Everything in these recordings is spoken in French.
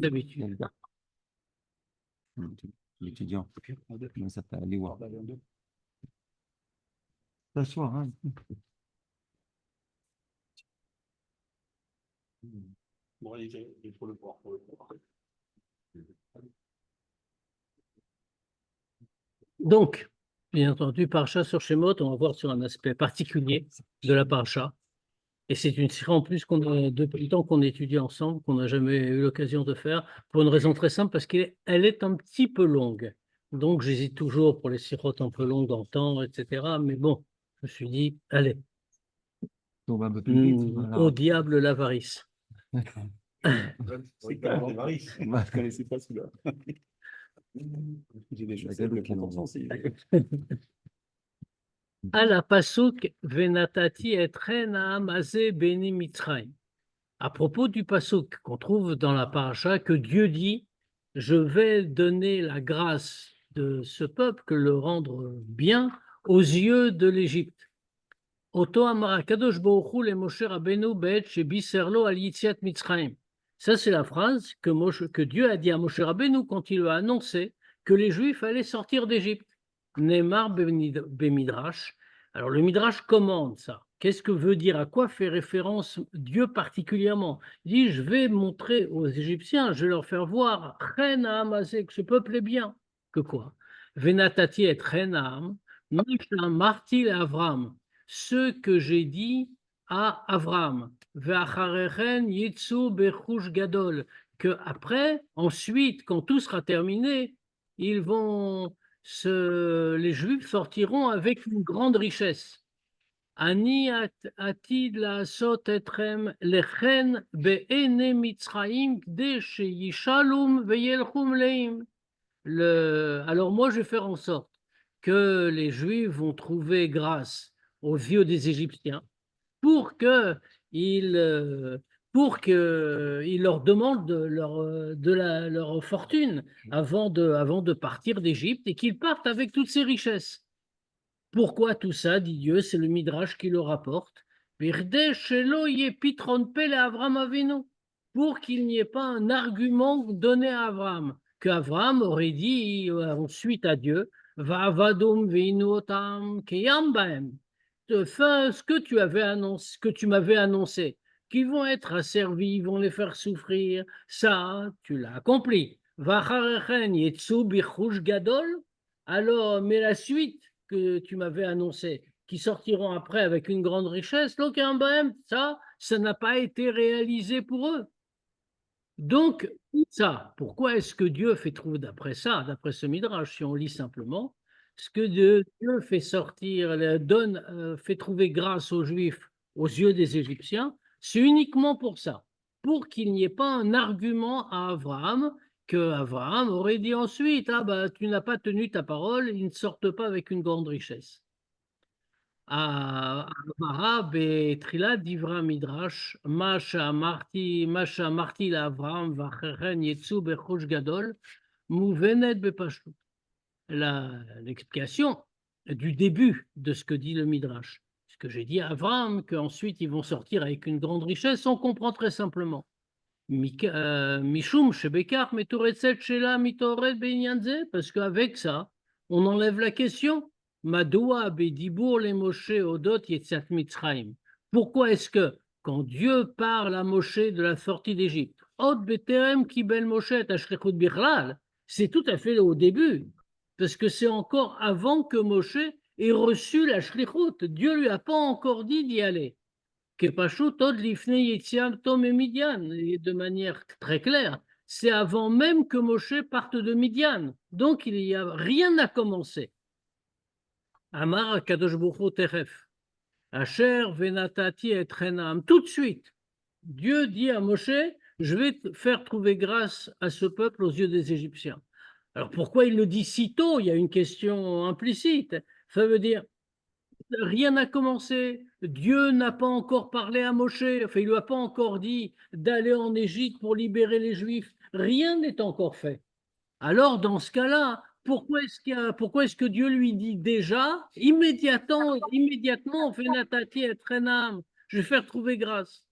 d'habitude. L'étudiant, comment ça s'appelle? Liwa. S'asseoir, hein. Bon, il faut le voir. Donc, bien entendu, Parcha sur Shemot, on va voir sur un aspect particulier de la Parcha. Et c'est une série en plus qu'on a, depuis le temps qu'on étudie ensemble, qu'on n'a jamais eu l'occasion de faire, pour une raison très simple, parce qu'elle est un petit peu longue. Donc, j'hésite toujours pour les sirotes un peu longues dans le temps, etc. Mais bon, je me suis dit, allez, On va un peu plus vite. Voilà. au diable l'avarice. C'est quand même Maris. Je ne connaissais pas celui-là. J'ai des choses aussi. À la pasuk venatati et amazé beni mitzrayim. À propos du pasuk qu'on trouve dans la paracha, que Dieu dit, je vais donner la grâce de ce peuple, le rendre bien aux yeux de l'Égypte. Oto amara kadosh baruch hu le Moshe Rabbeinu be'et shebiserlo al yitziat Mitzrayim. Ça, c'est la phrase que Dieu a dit à Moshe Rabbeinu quand il lui a annoncé que les Juifs allaient sortir d'Égypte. Neymar Bemidrash. Alors, le Midrash commande ça. Qu'est-ce que veut dire? À quoi fait référence Dieu particulièrement? Il dit, je vais montrer aux Égyptiens, je vais leur faire voir, que ce peuple est bien. Que quoi? Venatati et Renaam, Martil et Avram. Ce que j'ai dit à Avram, gadol, que après, ensuite, quand tout sera terminé, les Juifs sortiront avec une grande richesse. Ani atid laasot etrem lechen be'ene Mitzrayim k'dei sheyishalum ve'yelchum leim. Alors moi, je vais faire en sorte que les Juifs vont trouver grâce aux yeux des Égyptiens pour qu'ils leur demandent leur fortune avant de partir d'Égypte et qu'ils partent avec toutes ces richesses. Pourquoi tout ça, dit Dieu, c'est le Midrash qui le rapporte. Pour qu'il n'y ait pas un argument donné à Abraham, qu'Abraham aurait dit ensuite à Dieu, ce que tu m'avais annoncé, qu'ils vont être asservis, ils vont les faire souffrir, ça, tu l'as accompli. Alors, mais la suite que tu m'avais annoncé, qui sortiront après avec une grande richesse, ça n'a pas été réalisé pour eux. Donc, ça, pourquoi est-ce que Dieu fait trouver d'après ça, d'après ce Midrash, si on lit simplement, ce que Dieu fait sortir, fait trouver grâce aux Juifs aux yeux des Égyptiens, c'est uniquement pour ça, pour qu'il n'y ait pas un argument à Abraham que Abraham aurait dit ensuite, ah bah tu n'as pas tenu ta parole, ils ne sortent pas avec une grande richesse. בתחילת דברי המדרש, מה שאמרתי לאברהם ואחריכם יצאו ברכוש גדול, מובנת בפשטות. L'explication du début de ce que dit le Midrash, ce que j'ai dit à Abraham, qu'ensuite ils vont sortir avec une grande richesse, on comprend très simplement. Mishum shebekach metoretzet shela mitoret beinyan ze, parce qu'avec ça, on enlève la question. Madoua bedibour le Moshe odot yetzat Mitzrayim. Pourquoi est-ce que quand Dieu parle à Moshe de la sortie d'Égypte, od beterem kibel Moshe et ashlichut bichlal, c'est tout à fait au début, parce que c'est encore avant que Moshe ait reçu la shlichut. Dieu lui a pas encore dit d'y aller. De manière très claire, c'est avant même que Moshe parte de Midian. Donc il n'y a rien à commencer. Amar Kadosh Baruch Teref, Asher venatati et Renam. Tout de suite, Dieu dit à Moshe, je vais te faire trouver grâce à ce peuple aux yeux des Égyptiens. Alors pourquoi il le dit si tôt? Il y a une question implicite. Ça veut dire, rien n'a commencé. Dieu n'a pas encore parlé à Moshe. Enfin, il ne lui a pas encore dit d'aller en Égypte pour libérer les Juifs. Rien n'est encore fait. Alors, dans ce cas-là, pourquoi est-ce que Dieu lui dit déjà, immédiatement, Venatati et Renam, je vais faire trouver grâce?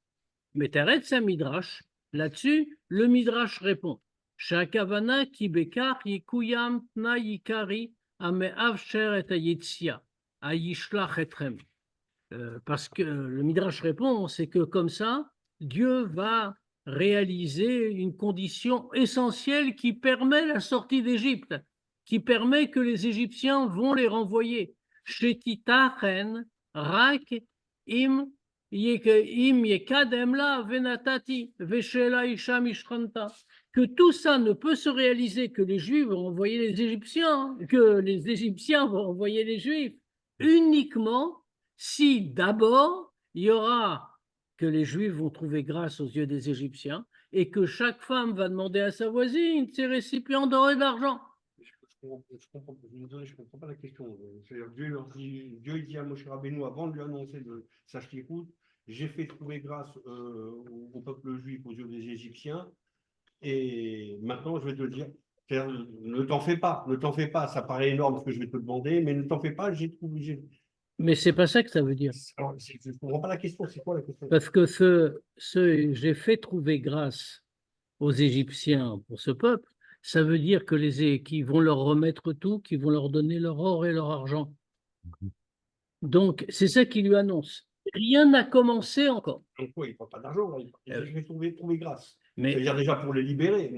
Mais t'arrêtes ça, Midrash. Là-dessus, le Midrash répond Shakavana ki bekar yikuyam tna yikari ame'av sher et hayetzia ayishlach etrem. Parce que le Midrash répond, c'est que comme ça, Dieu va réaliser une condition essentielle qui permet la sortie d'Égypte, qui permet que les Égyptiens vont les renvoyer. Shetitachen rak im yekadem la venatati veshela isha mishranta. Que tout ça ne peut se réaliser que les Juifs vont envoyer les Égyptiens, que les Égyptiens vont envoyer les Juifs, uniquement si d'abord il y aura que les Juifs vont trouver grâce aux yeux des Égyptiens et que chaque femme va demander à sa voisine ses récipients d'or et d'argent. Je comprends pas la question. C'est-à-dire, Dieu il dit à Moshe Rabbeinu avant de lui annoncer de sache écoute, j'ai fait trouver grâce au peuple juif aux yeux des Égyptiens et maintenant je vais te le dire. Ne t'en fais pas, ça paraît énorme ce que je vais te demander, mais ne t'en fais pas, j'ai trouvé. Mais c'est pas ça que ça veut dire. Alors, je ne comprends pas la question, c'est quoi la question? Parce que j'ai fait trouver grâce aux Égyptiens pour ce peuple, ça veut dire que qu'ils vont leur remettre tout, qu'ils vont leur donner leur or et leur argent. Donc, c'est ça qu'il lui annonce. Rien n'a commencé encore. Donc, quoi, il ne prend pas d'argent, il dit, je vais trouver grâce. Mais, c'est-à-dire déjà pour les libérer.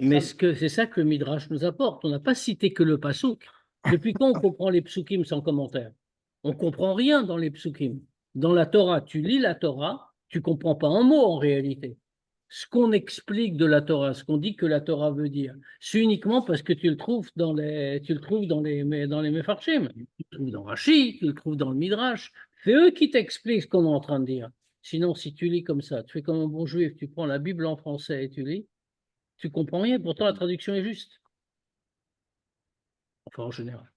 Mais c'est ça que le Midrash nous apporte. On n'a pas cité que le Passouk. Depuis quand on comprend les psukim sans commentaire? On ne comprend rien dans les psukim. Dans la Torah, tu lis la Torah, tu ne comprends pas un mot en réalité. Ce qu'on explique de la Torah, ce qu'on dit que la Torah veut dire, c'est uniquement parce que tu le trouves dans les Mefarshim. Tu le trouves dans Rashi, tu le trouves dans le Midrash. C'est eux qui t'expliquent ce qu'on est en train de dire. Sinon, si tu lis comme ça, tu fais comme un bon juif, tu prends la Bible en français et tu lis, tu comprends rien, pourtant la traduction est juste. Enfin, en général.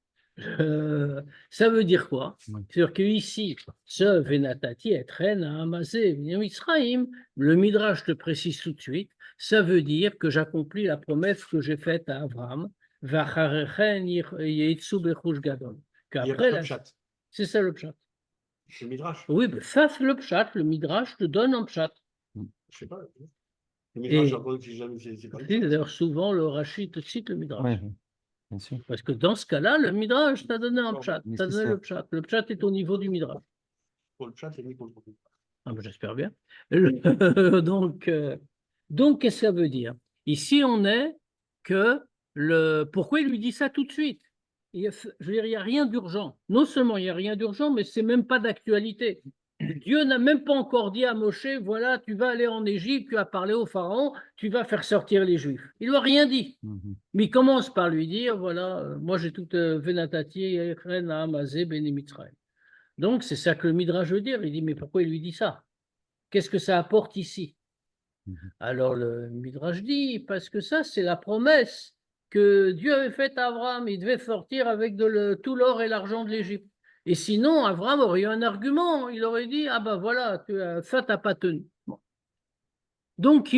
Ça veut dire quoi? C'est-à-dire qu'ici, ce Venatati et Ren à Amazé, Israël, le Midrash te précise tout de suite, ça veut dire que j'accomplis la promesse que j'ai faite à Abraham. C'est ça le pshat. Le Midrash. Oui, mais ça c'est le pshat. Le Midrash te donne un pshat. Je ne sais pas. Le Midrash, c'est pas d'ailleurs, souvent le Rashi te cite le Midrash. Ouais, bien sûr. Parce que dans ce cas-là, le Midrash t'a donné un pshat. T'a donné le pshat. Le pshat est au niveau du Midrash. Pour le pshat, c'est mis pour le pshat. Ah, ben, j'espère bien. Donc, qu'est-ce que ça veut dire? Ici, on est que pourquoi il lui dit ça tout de suite? Je veux dire, il n'y a rien d'urgent. Non seulement il n'y a rien d'urgent, mais ce n'est même pas d'actualité. Dieu n'a même pas encore dit à Moshe, voilà, tu vas aller en Égypte, tu vas parler au pharaon, tu vas faire sortir les Juifs. Il ne lui a rien dit. Mais il commence par lui dire, voilà, moi j'ai toute Venatati, Echren, Amazé, Beni Mitzrayim. Donc c'est ça que le Midrash veut dire. Il dit, mais pourquoi il lui dit ça? Qu'est-ce que ça apporte ici? Alors le Midrash dit, parce que ça c'est la promesse que Dieu avait faite à Abraham. Il devait sortir avec tout l'or et l'argent de l'Égypte. Et sinon, Abraham aurait eu un argument. Il aurait dit, ah ben voilà, ça t'as pas tenu. Bon. Donc,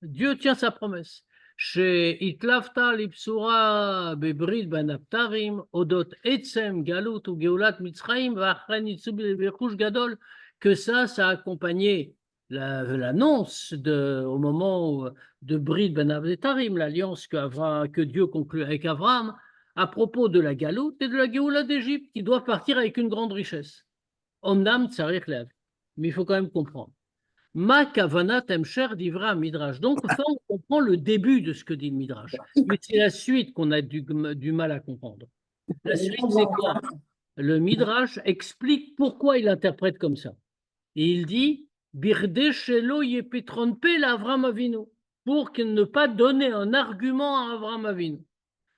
Dieu tient sa promesse. Chez Itlafta lipsura bebrit banaptarim odot etzem galut ou geulat mitzraim vachren itzubil bechush gadol, que ça a accompagné l'annonce au moment de Brit banaptarim, l'alliance que Dieu conclut avec Abraham à propos de la galoute et de la Géoula d'Égypte qui doivent partir avec une grande richesse. Omnam tsarich lev. Mais il faut quand même comprendre. Ma kavanat emsher d'Ivra Midrash. Donc, ça, on comprend le début de ce que dit le Midrash. Mais c'est la suite qu'on a du mal à comprendre. La suite, c'est quoi? Le Midrash explique pourquoi il interprète comme ça. Et il dit Birde shelo yepetron pe l'Avram Avinu, pour ne pas donner un argument à Avram Avinu.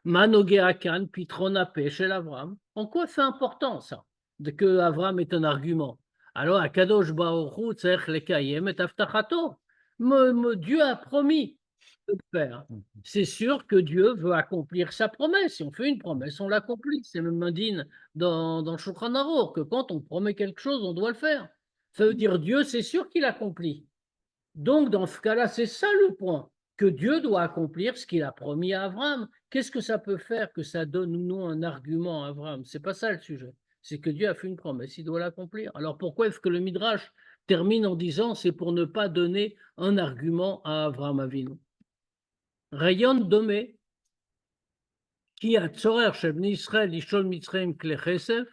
Manoge akan pitron ape chez l'Avram. En quoi c'est important ça, que Avram est un argument? Alors, Akadosh Baruch Hu tzarich lekayem et avtachato. Dieu a promis de le faire. C'est sûr que Dieu veut accomplir sa promesse. Si on fait une promesse, on l'accomplit. C'est même indigne dans le Shulchan Aruch que quand on promet quelque chose, on doit le faire. Ça veut dire Dieu, c'est sûr qu'il accomplit. Donc, dans ce cas-là, c'est ça le point, que Dieu doit accomplir ce qu'il a promis à Abraham. Qu'est-ce que ça peut faire que ça donne ou non un argument à Abraham? C'est pas ça le sujet. C'est que Dieu a fait une promesse, il doit l'accomplir. Alors pourquoi est-ce que le Midrash termine en disant c'est pour ne pas donner un argument à Avraham Avinu. Rayon domé, qui a tzorer chez Bnei Israël lishol mitzrayim kle chesef,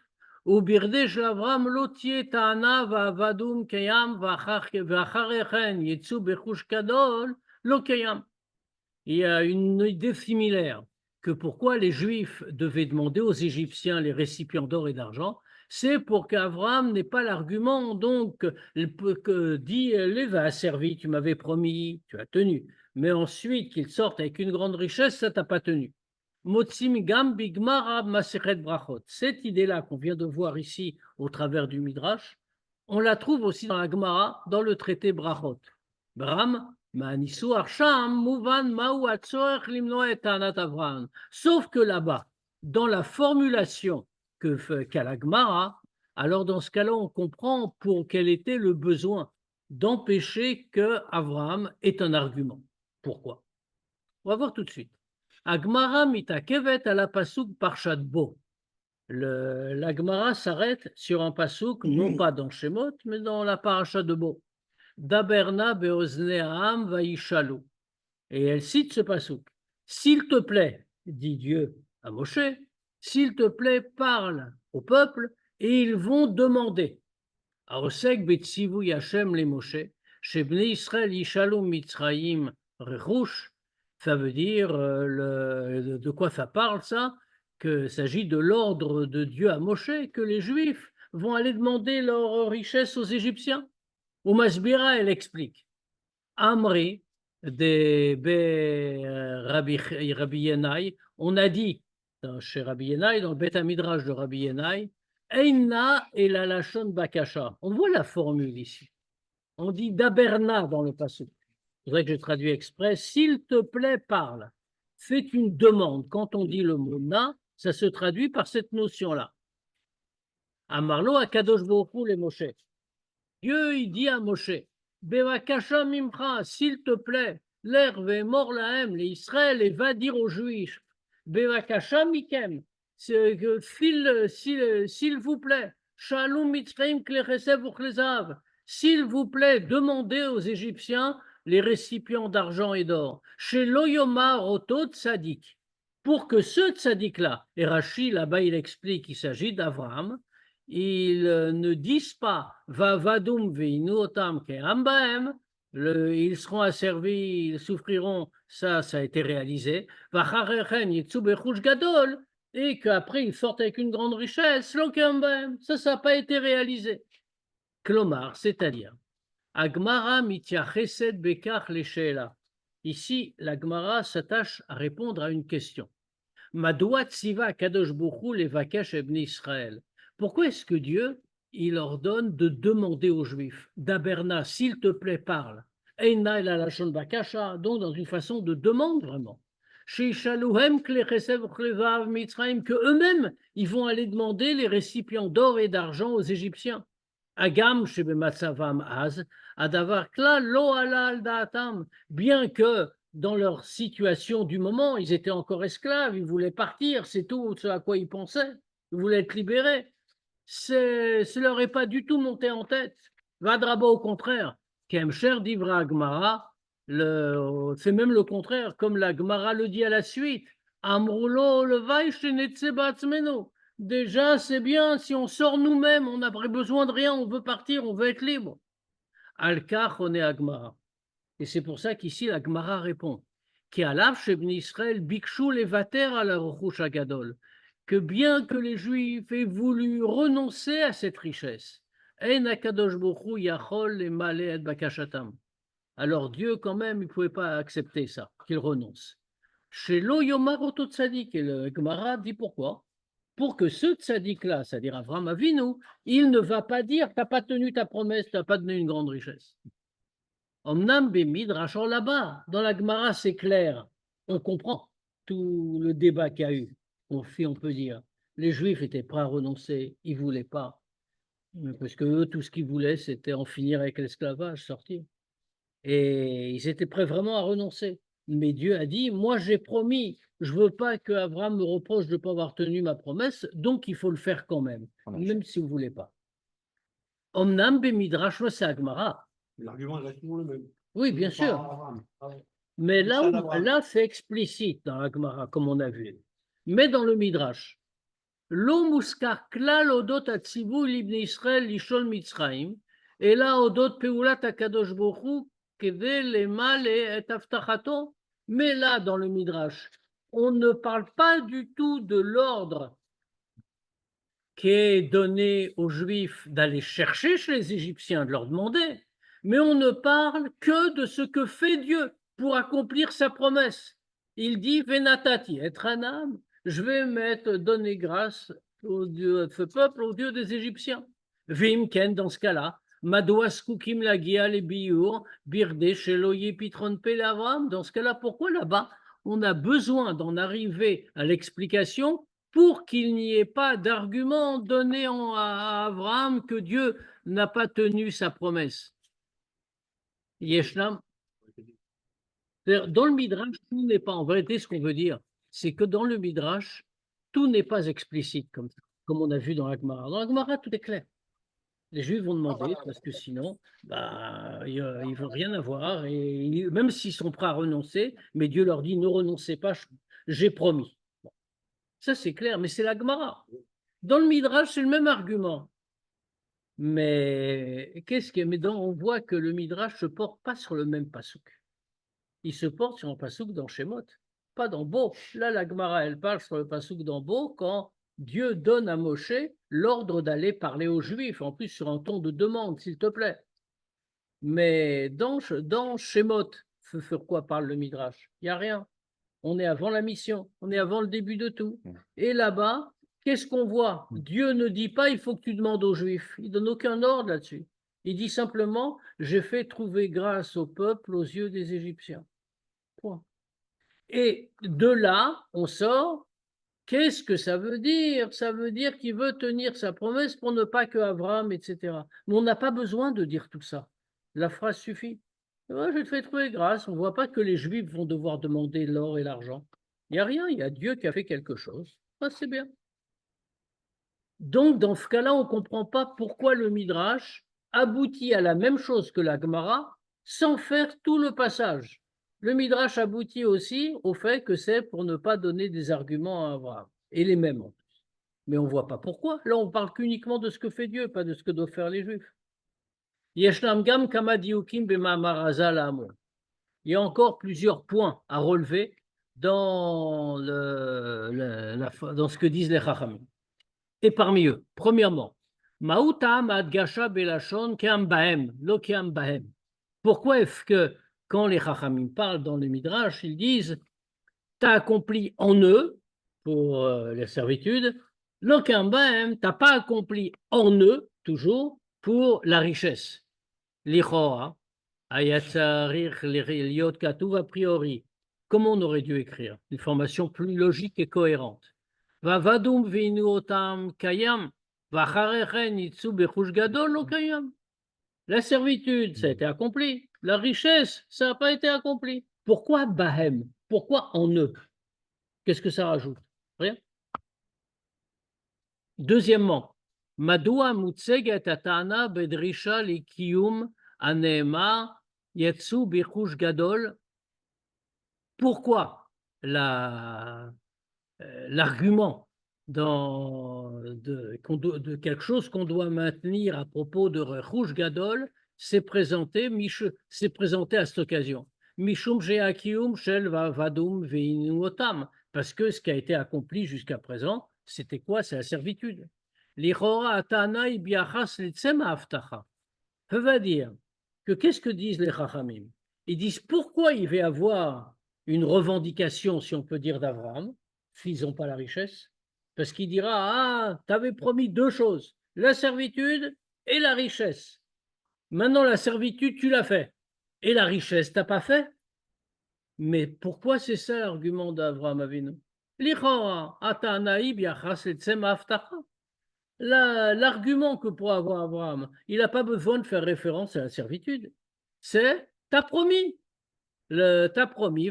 ou birdé של אברהם לא תהיה טענה ועבדום קיים ואחרי כן יצאו בחוש גדול לא קיים. Il y a une idée similaire que pourquoi les Juifs devaient demander aux Égyptiens les récipients d'or et d'argent, c'est pour qu'Abraham n'ait pas l'argument donc que dit Léva a servi, tu m'avais promis, tu as tenu, mais ensuite qu'il sorte avec une grande richesse, ça t'a pas tenu. Motsim gam bigmara masechet brachot. Cette idée-là qu'on vient de voir ici au travers du Midrash, on la trouve aussi dans la Gemara, dans le traité Brachot. Bram sauf que là-bas, dans la formulation qu'a la Gemara, alors dans ce cas-là, on comprend pour quel était le besoin d'empêcher que Abraham ait un argument. Pourquoi? On va voir tout de suite. Agmara mitakevet à la pasouk parshat bo. La Gemara s'arrête sur un pasouk, non pas dans Shemot, mais dans la parasha de Bo. Daberna beozne ha'am vaishalu. Et elle cite ce pasouk. S'il te plaît, dit Dieu à Moshe, s'il te plaît, parle au peuple et ils vont demander. Aosek betsivu yashem le Moshe, shebnei Israël yishalu mitzrayim rechush. Ça veut dire, de quoi ça parle ça? Que s'agit de l'ordre de Dieu à Moshe, que les Juifs vont aller demander leur richesse aux Égyptiens. Ou Masbira, elle explique. Amri de Rabbi Yenai, on a dit chez Rabbi Yenai, dans le Beth Midrash de Rabbi Yenai, Eina et la Lachon Bakasha. On voit la formule ici. On dit Daberna dans le passage. C'est vrai que je traduis exprès. S'il te plaît, parle. Fais une demande. Quand on dit le mot na, ça se traduit par cette notion-là. Amarlo Akadosh Baruch Hu le Moshe. Dieu, il dit à Moshe, Bevakasha mimcha, s'il te plaît, l'herve mort lahem, les Israël, et va dire aux Juifs, Bevakasha mikem, s'il vous plaît, Shalom mitzrayim klechesev uchlezav, s'il vous plaît, demandez aux Égyptiens les récipients d'argent et d'or, chez Loyomar Oto Tzadik, pour que ce Tzadik-là, et Rashi là-bas il explique qu'il s'agit d'Abraham, ils ne disent pas Vavadum veinu otam ke'ambaem, ils seront asservis, ils souffriront, ça a été réalisé, Vacharechen yitzu bechush gadol, et qu'après ils sortent avec une grande richesse, lo ke'ambaem, ça n'a pas été réalisé. Klomar, c'est-à-dire, Agmara mityacheset bekach lesheela. Ici, la Gemara s'attache à répondre à une question. Madoua tziva kadosh bochou levakesh ebnei Israël. Pourquoi est-ce que Dieu, il ordonne de demander aux Juifs, Daberna, s'il te plaît, parle, Eina la lachon bakasha, donc dans une façon de demande vraiment, que eux-mêmes, ils vont aller demander les récipients d'or et d'argent aux Égyptiens. Agam shebematzavam az, adavar kla lo ala al daatam, bien que dans leur situation du moment, ils étaient encore esclaves, ils voulaient partir, c'est tout ce à quoi ils pensaient, ils voulaient être libérés. Ce leur est pas du tout monté en tête. Vadraba au contraire, Kemcher d'Ivra Agmara, c'est même le contraire, comme la Gemara le dit à la suite. Amroulo le vaïchenetsebatzmeno. Déjà, c'est bien, si on sort nous-mêmes, on n'a pas besoin de rien, on veut partir, on veut être libre. Al-Kach, on est Agmara. Et c'est pour ça qu'ici, la Gemara répond. Qui alav shebni Israël bikshu levater à la rochush agadol. Que bien que les Juifs aient voulu renoncer à cette richesse, alors Dieu, quand même, il ne pouvait pas accepter ça, qu'il renonce. Chez l'Oyomar Oto Tzadik, et le Gemara dit pourquoi? Pour que ce Tzadik-là, c'est-à-dire Avraham Avinu, il ne va pas dire tu n'as pas tenu ta promesse, tu n'as pas donné une grande richesse. Omnam Bemidrash, là-bas, dans la Gemara, c'est clair, on comprend tout le débat qu'il y a eu. On peut dire, les Juifs étaient prêts à renoncer, ils ne voulaient pas. Parce que eux, tout ce qu'ils voulaient, c'était en finir avec l'esclavage, sortir. Et ils étaient prêts vraiment à renoncer. Mais Dieu a dit, moi j'ai promis, je ne veux pas qu'Abraham me reproche de ne pas avoir tenu ma promesse, donc il faut le faire quand même, même si vous ne voulez pas. Omnam Bemidrash, c'est Agmara. L'argument reste toujours le même. Oui, bien Par sûr. Abraham. Mais Ça là, d'Abraham. là c'est explicite dans la Gemara, comme on a vu. Mais dans le Midrash, Lo muskar klal odot atzivu libne Israël lishol Mitzrayim, et là odot peulat akadosh bochu kede lema et aftachato. Mais là, dans le Midrash, on ne parle pas du tout de l'ordre qui est donné aux Juifs d'aller chercher chez les Égyptiens, de leur demander, mais on ne parle que de ce que fait Dieu pour accomplir sa promesse. Il dit Venatati, être un âme, je vais donner grâce au Dieu de ce peuple, au Dieu des Égyptiens. Vimken, dans ce cas-là, Madouas Kukim Lagia les Biur, Birde Sheloye Pitron Pelavam, dans ce cas-là, pourquoi là-bas on a besoin d'en arriver à l'explication pour qu'il n'y ait pas d'argument donné à Abraham que Dieu n'a pas tenu sa promesse. Yeshnam. Dans le Midrash, tout n'est pas, en vérité, ce qu'on veut dire, c'est que dans le Midrash, tout n'est pas explicite, comme on a vu dans la Gemara. Dans la Gemara, tout est clair. Les Juifs vont demander, parce que sinon, ils ne veulent rien avoir, et même s'ils sont prêts à renoncer, mais Dieu leur dit, ne renoncez pas, j'ai promis. Bon. Ça, c'est clair, mais c'est la Gemara. Dans le Midrash, c'est le même argument. Mais on voit que le Midrash ne se porte pas sur le même pasouk. Il se porte sur un pasouk dans Shemot, pas dans Bo. Là, la Gemara, elle parle sur le pasouk dans Bo quand Dieu donne à Moshe l'ordre d'aller parler aux Juifs, en plus sur un ton de demande, s'il te plaît. Mais dans Shemot, sur quoi parle le Midrash? Il n'y a rien. On est avant la mission, on est avant le début de tout. Et là-bas, qu'est-ce qu'on voit? Dieu ne dit pas il faut que tu demandes aux Juifs. Il ne donne aucun ordre là-dessus. Il dit simplement j'ai fait trouver grâce au peuple aux yeux des Égyptiens. Point. Et de là, on sort. Qu'est-ce que ça veut dire? Ça veut dire qu'il veut tenir sa promesse pour ne pas que Abraham, etc. Mais on n'a pas besoin de dire tout ça. La phrase suffit. Ouais, je te fais trouver grâce. On ne voit pas que les Juifs vont devoir demander l'or et l'argent. Il n'y a rien, il y a Dieu qui a fait quelque chose. Ah, c'est bien. Donc, dans ce cas-là, on ne comprend pas pourquoi le Midrash aboutit à la même chose que la Gemara sans faire tout le passage. Le Midrash aboutit aussi au fait que c'est pour ne pas donner des arguments à Abraham, et les mêmes en plus. Mais on ne voit pas pourquoi. Là, on parle qu'uniquement de ce que fait Dieu, pas de ce que doivent faire les Juifs. Il y a encore plusieurs points à relever dans ce que disent les Chachamim. Et parmi eux, premièrement, pourquoi est-ce que quand les Chachamim parlent dans le Midrash, ils disent tu as accompli en eux pour les servitudes, l'aucun bahem, tu n'as pas accompli en eux toujours pour la richesse. L'Ichora, Ayatsarir, Liot Katuv a priori. Comment on aurait dû écrire? Une formation plus logique et cohérente. Vavadum vinu otam kayam, vacharechen itsu bechush gadol lo kayam. La servitude, ça a été accompli. La richesse, ça n'a pas été accompli. Pourquoi bahem? Pourquoi en eux? Qu'est-ce que ça rajoute? Rien. Deuxièmement, Madoua mutseget atana bedrisha likiyum anema yetsu bichush gadol. Pourquoi l'argument de quelque chose qu'on doit maintenir à propos de Rechush Gadol s'est présenté à cette occasion. Mishum she'akium shel vadum ve'inuotam, parce que ce qui a été accompli jusqu'à présent, c'était quoi? C'est la servitude. Lichora atana ibiachas litzema aftacha. Ça veut dire que qu'est-ce que disent les Chachamim? Ils disent pourquoi il va y avoir une revendication, si on peut dire, d'Abraham, s'ils n'ont pas la richesse, parce qu'il dira, ah, tu avais promis deux choses, la servitude et la richesse. Maintenant, la servitude, tu l'as fait. Et la richesse, tu n'as pas fait. Mais pourquoi c'est ça l'argument d'Abraham Avinu? L'argument que pour avoir Abraham, il n'a pas besoin de faire référence à la servitude. C'est, t'as promis. T'as promis, et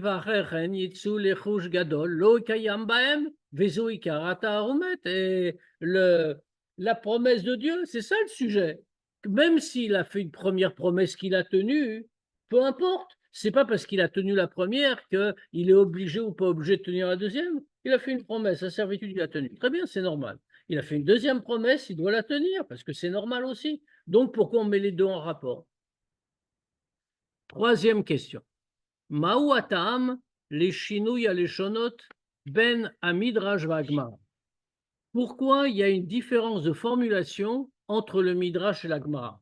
la promesse de Dieu, c'est ça le sujet. même s'il a fait une première promesse qu'il a tenue, peu importe. C'est pas parce qu'il a tenu la première qu'il est obligé ou pas obligé de tenir la deuxième. Il a fait une promesse, sa servitude, il a tenu. Très bien, c'est normal. Il a fait une deuxième promesse, il doit la tenir, parce que c'est normal aussi. Donc, pourquoi on met les deux en rapport? Troisième question. Ma'u ha'ta'am leshinui ha'leshonot ben hamidrash va'agmara. Pourquoi il y a une différence de formulation entre le midrash et la Gemara?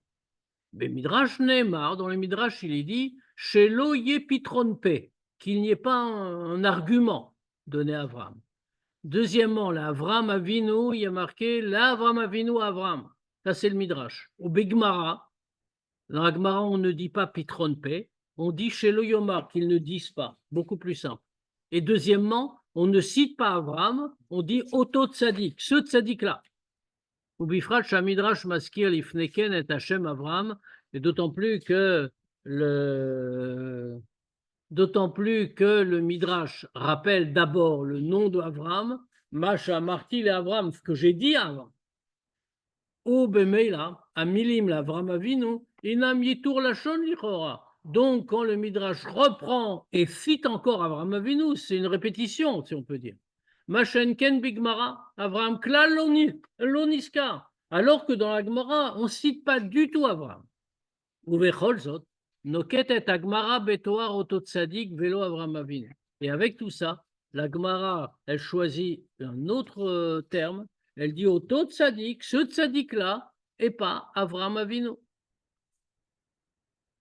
Mais midrash ne'emar, dans le midrash, il est dit shelo yepitron pe, qu'il n'y ait pas un argument donné à Avram. Deuxièmement, l'Avram Avinu, il y a marqué l'Avram Avinu Avram. Ça, c'est le midrash. Au Begmara, dans la Gemara, on ne dit pas pitron pe, on dit shelo yomar, qu'ils ne disent pas. Beaucoup plus simple. Et deuxièmement, on ne cite pas Avram, on dit Oto Tzadik, ce Tzadik-là. Ou Bifrat Shamidrash Maskir Lifneken et Hashem Avram, et d'autant plus que le Midrash rappelle d'abord le nom d'Avram, Masha Martil et Avram, ce que j'ai dit avant. Ou Bemeila, Amilim l'Avram Avinu, Inam Yitur Lachon Lichora. Donc, quand le Midrash reprend et cite encore Avram Avinu, c'est une répétition, si on peut dire. Machenken Bigmara, Avram Klal Loniska. Alors que dans la Gemara, on ne cite pas du tout Avram. Uvecholzot, Noketet Agmara Betoar Ototsadik Velo Avram Avinu. Et avec tout ça, la Gemara, elle choisit un autre terme. Elle dit Ototsadik, ce tzadik-là, et pas Avram Avinu.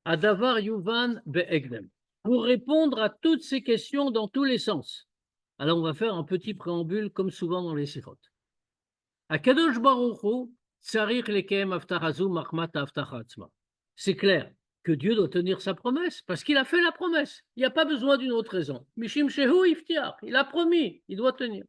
Adavar Yuvan Be'egnem. Pour répondre à toutes ces questions dans tous les sens. Alors, on va faire un petit préambule, comme souvent dans les sikhot. Akadosh Baruch Hu, tsarich lekem avtachazu machmat avtachatzma. C'est clair que Dieu doit tenir sa promesse, parce qu'il a fait la promesse. Il n'y a pas besoin d'une autre raison. Mishim shehu iftiach, il a promis, il doit tenir.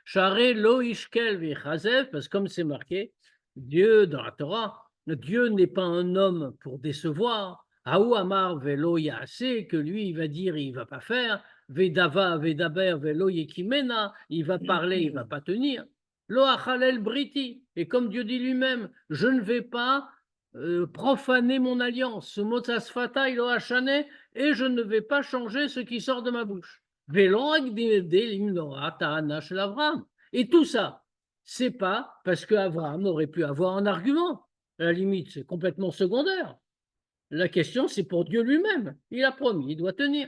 Share lo ishkel v'chazev, parce que comme c'est marqué, Dieu, dans la Torah, Dieu n'est pas un homme pour décevoir. Aou amar velo yaase, que lui, il va dire, il ne va pas faire. Vedava, vedaber, velo yekimena, il va parler, il ne va pas tenir. Lo achalel briti, et comme Dieu dit lui-même, je ne vais pas profaner mon alliance. Ce mot sfata, il lo achane, et je ne vais pas changer ce qui sort de ma bouche. Velo agdim nora ta'ana shel Avram. Et tout ça, c'est pas parce qu'Avraham aurait pu avoir un argument. À la limite, c'est complètement secondaire. La question, c'est pour Dieu lui-même. Il a promis, il doit tenir.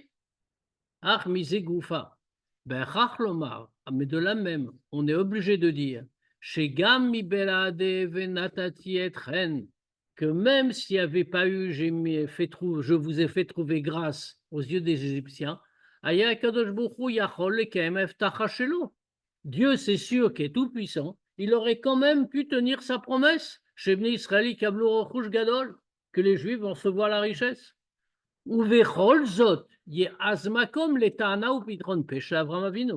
Ach misé goufa. Ben lomar. Mais de la même, on est obligé de dire Shegam mi belade venatati etren, que même s'il n'y avait pas eu, je vous ai fait trouver grâce aux yeux des Égyptiens, Aya Kadosh Bokhu Yachol Kemef Tachashelo. Dieu, c'est sûr, qui est tout puissant, il aurait quand même pu tenir sa promesse. Shebni Israëli Kablo Rochush Gadol, que les Juifs vont recevoir la richesse. Ou Vechol Zot, Ye Azmakom Letana ou Pitron Pesha Avram Avinu.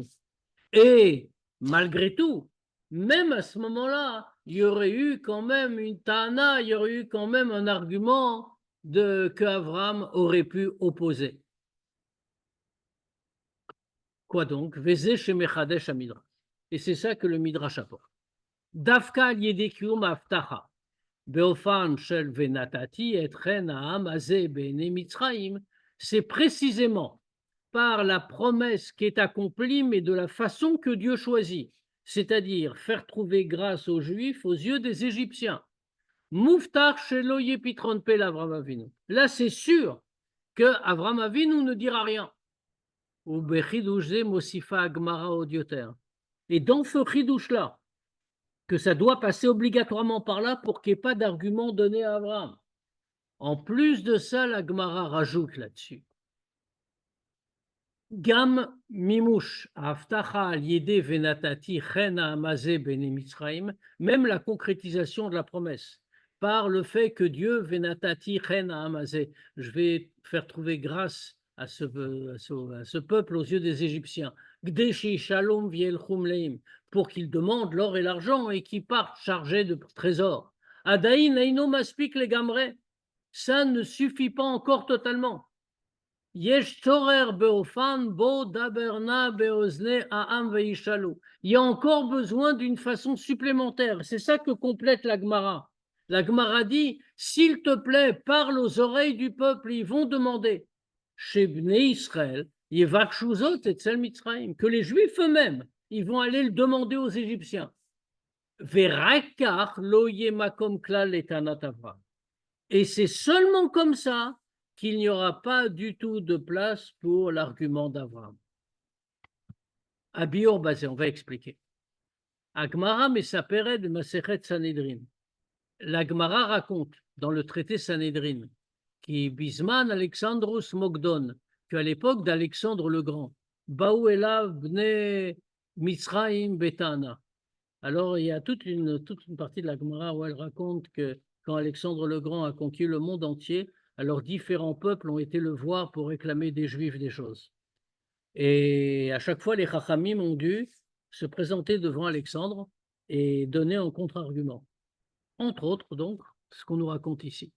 Et malgré tout, même à ce moment-là, il y aurait eu quand même une Tana, il y aurait eu quand même un argument que Avram aurait pu opposer. Quoi donc? Veze chez Mechadesh Midrash. Et c'est ça que le Midrash apporte. Dafka Yedekium Aftacha. Beofan Shel Venatati et Ren Azé Bene Mitzraim, c'est précisément par la promesse qui est accomplie, mais de la façon que Dieu choisit, c'est-à-dire faire trouver grâce aux Juifs aux yeux des Égyptiens. Muftar Shelo Yepitron Pel Avram Avinu. Là, c'est sûr que Avram Avinu ne dira rien. Ou Bechidouche Mosifa Agmara Odioter. Et dans ce chidouche-là, que ça doit passer obligatoirement par là pour qu'il n'y ait pas d'argument donné à Abraham. En plus de ça, la Gemara rajoute là-dessus. Gam mimush aftacha al yede venatati chena amazé bene Mitzraim, même la concrétisation de la promesse, par le fait que Dieu venatati chena amazé, je vais faire trouver grâce à ce peuple aux yeux des Égyptiens. Gdeshi shalom vielchum leim, pour qu'ils demandent l'or et l'argent et qu'ils partent chargés de trésors. Adaïn eino maspik le gamre, ça ne suffit pas encore totalement. Yesh torer beofan bo daberna beozne aam veishalu. Il y a encore besoin d'une façon supplémentaire. C'est ça que complète la Gemara. La Gemara dit, s'il te plaît, parle aux oreilles du peuple, ils vont demander, chez Bnei Israël, Yevakshuzot et Tzel Mitzrayim, que les Juifs eux-mêmes, ils vont aller le demander aux Égyptiens. Verakar lo yemakom klal etanat Avraham. Et c'est seulement comme ça qu'il n'y aura pas du tout de place pour l'argument d'Abraham. À Bior Bazé, on va expliquer. Agmara Mesaperet de Masechet Sanhedrin. La Gemara raconte dans le traité Sanhedrin qui Bisman Alexandros Mogdon, qu'à l'époque d'Alexandre le Grand, Baou Elav Bne Mitzraim Betana. Alors il y a toute une partie de la Gemara où elle raconte que quand Alexandre le Grand a conquis le monde entier, alors différents peuples ont été le voir pour réclamer des Juifs des choses. Et à chaque fois, les Chachamim ont dû se présenter devant Alexandre et donner un contre-argument. Entre autres, donc, ce qu'on nous raconte ici.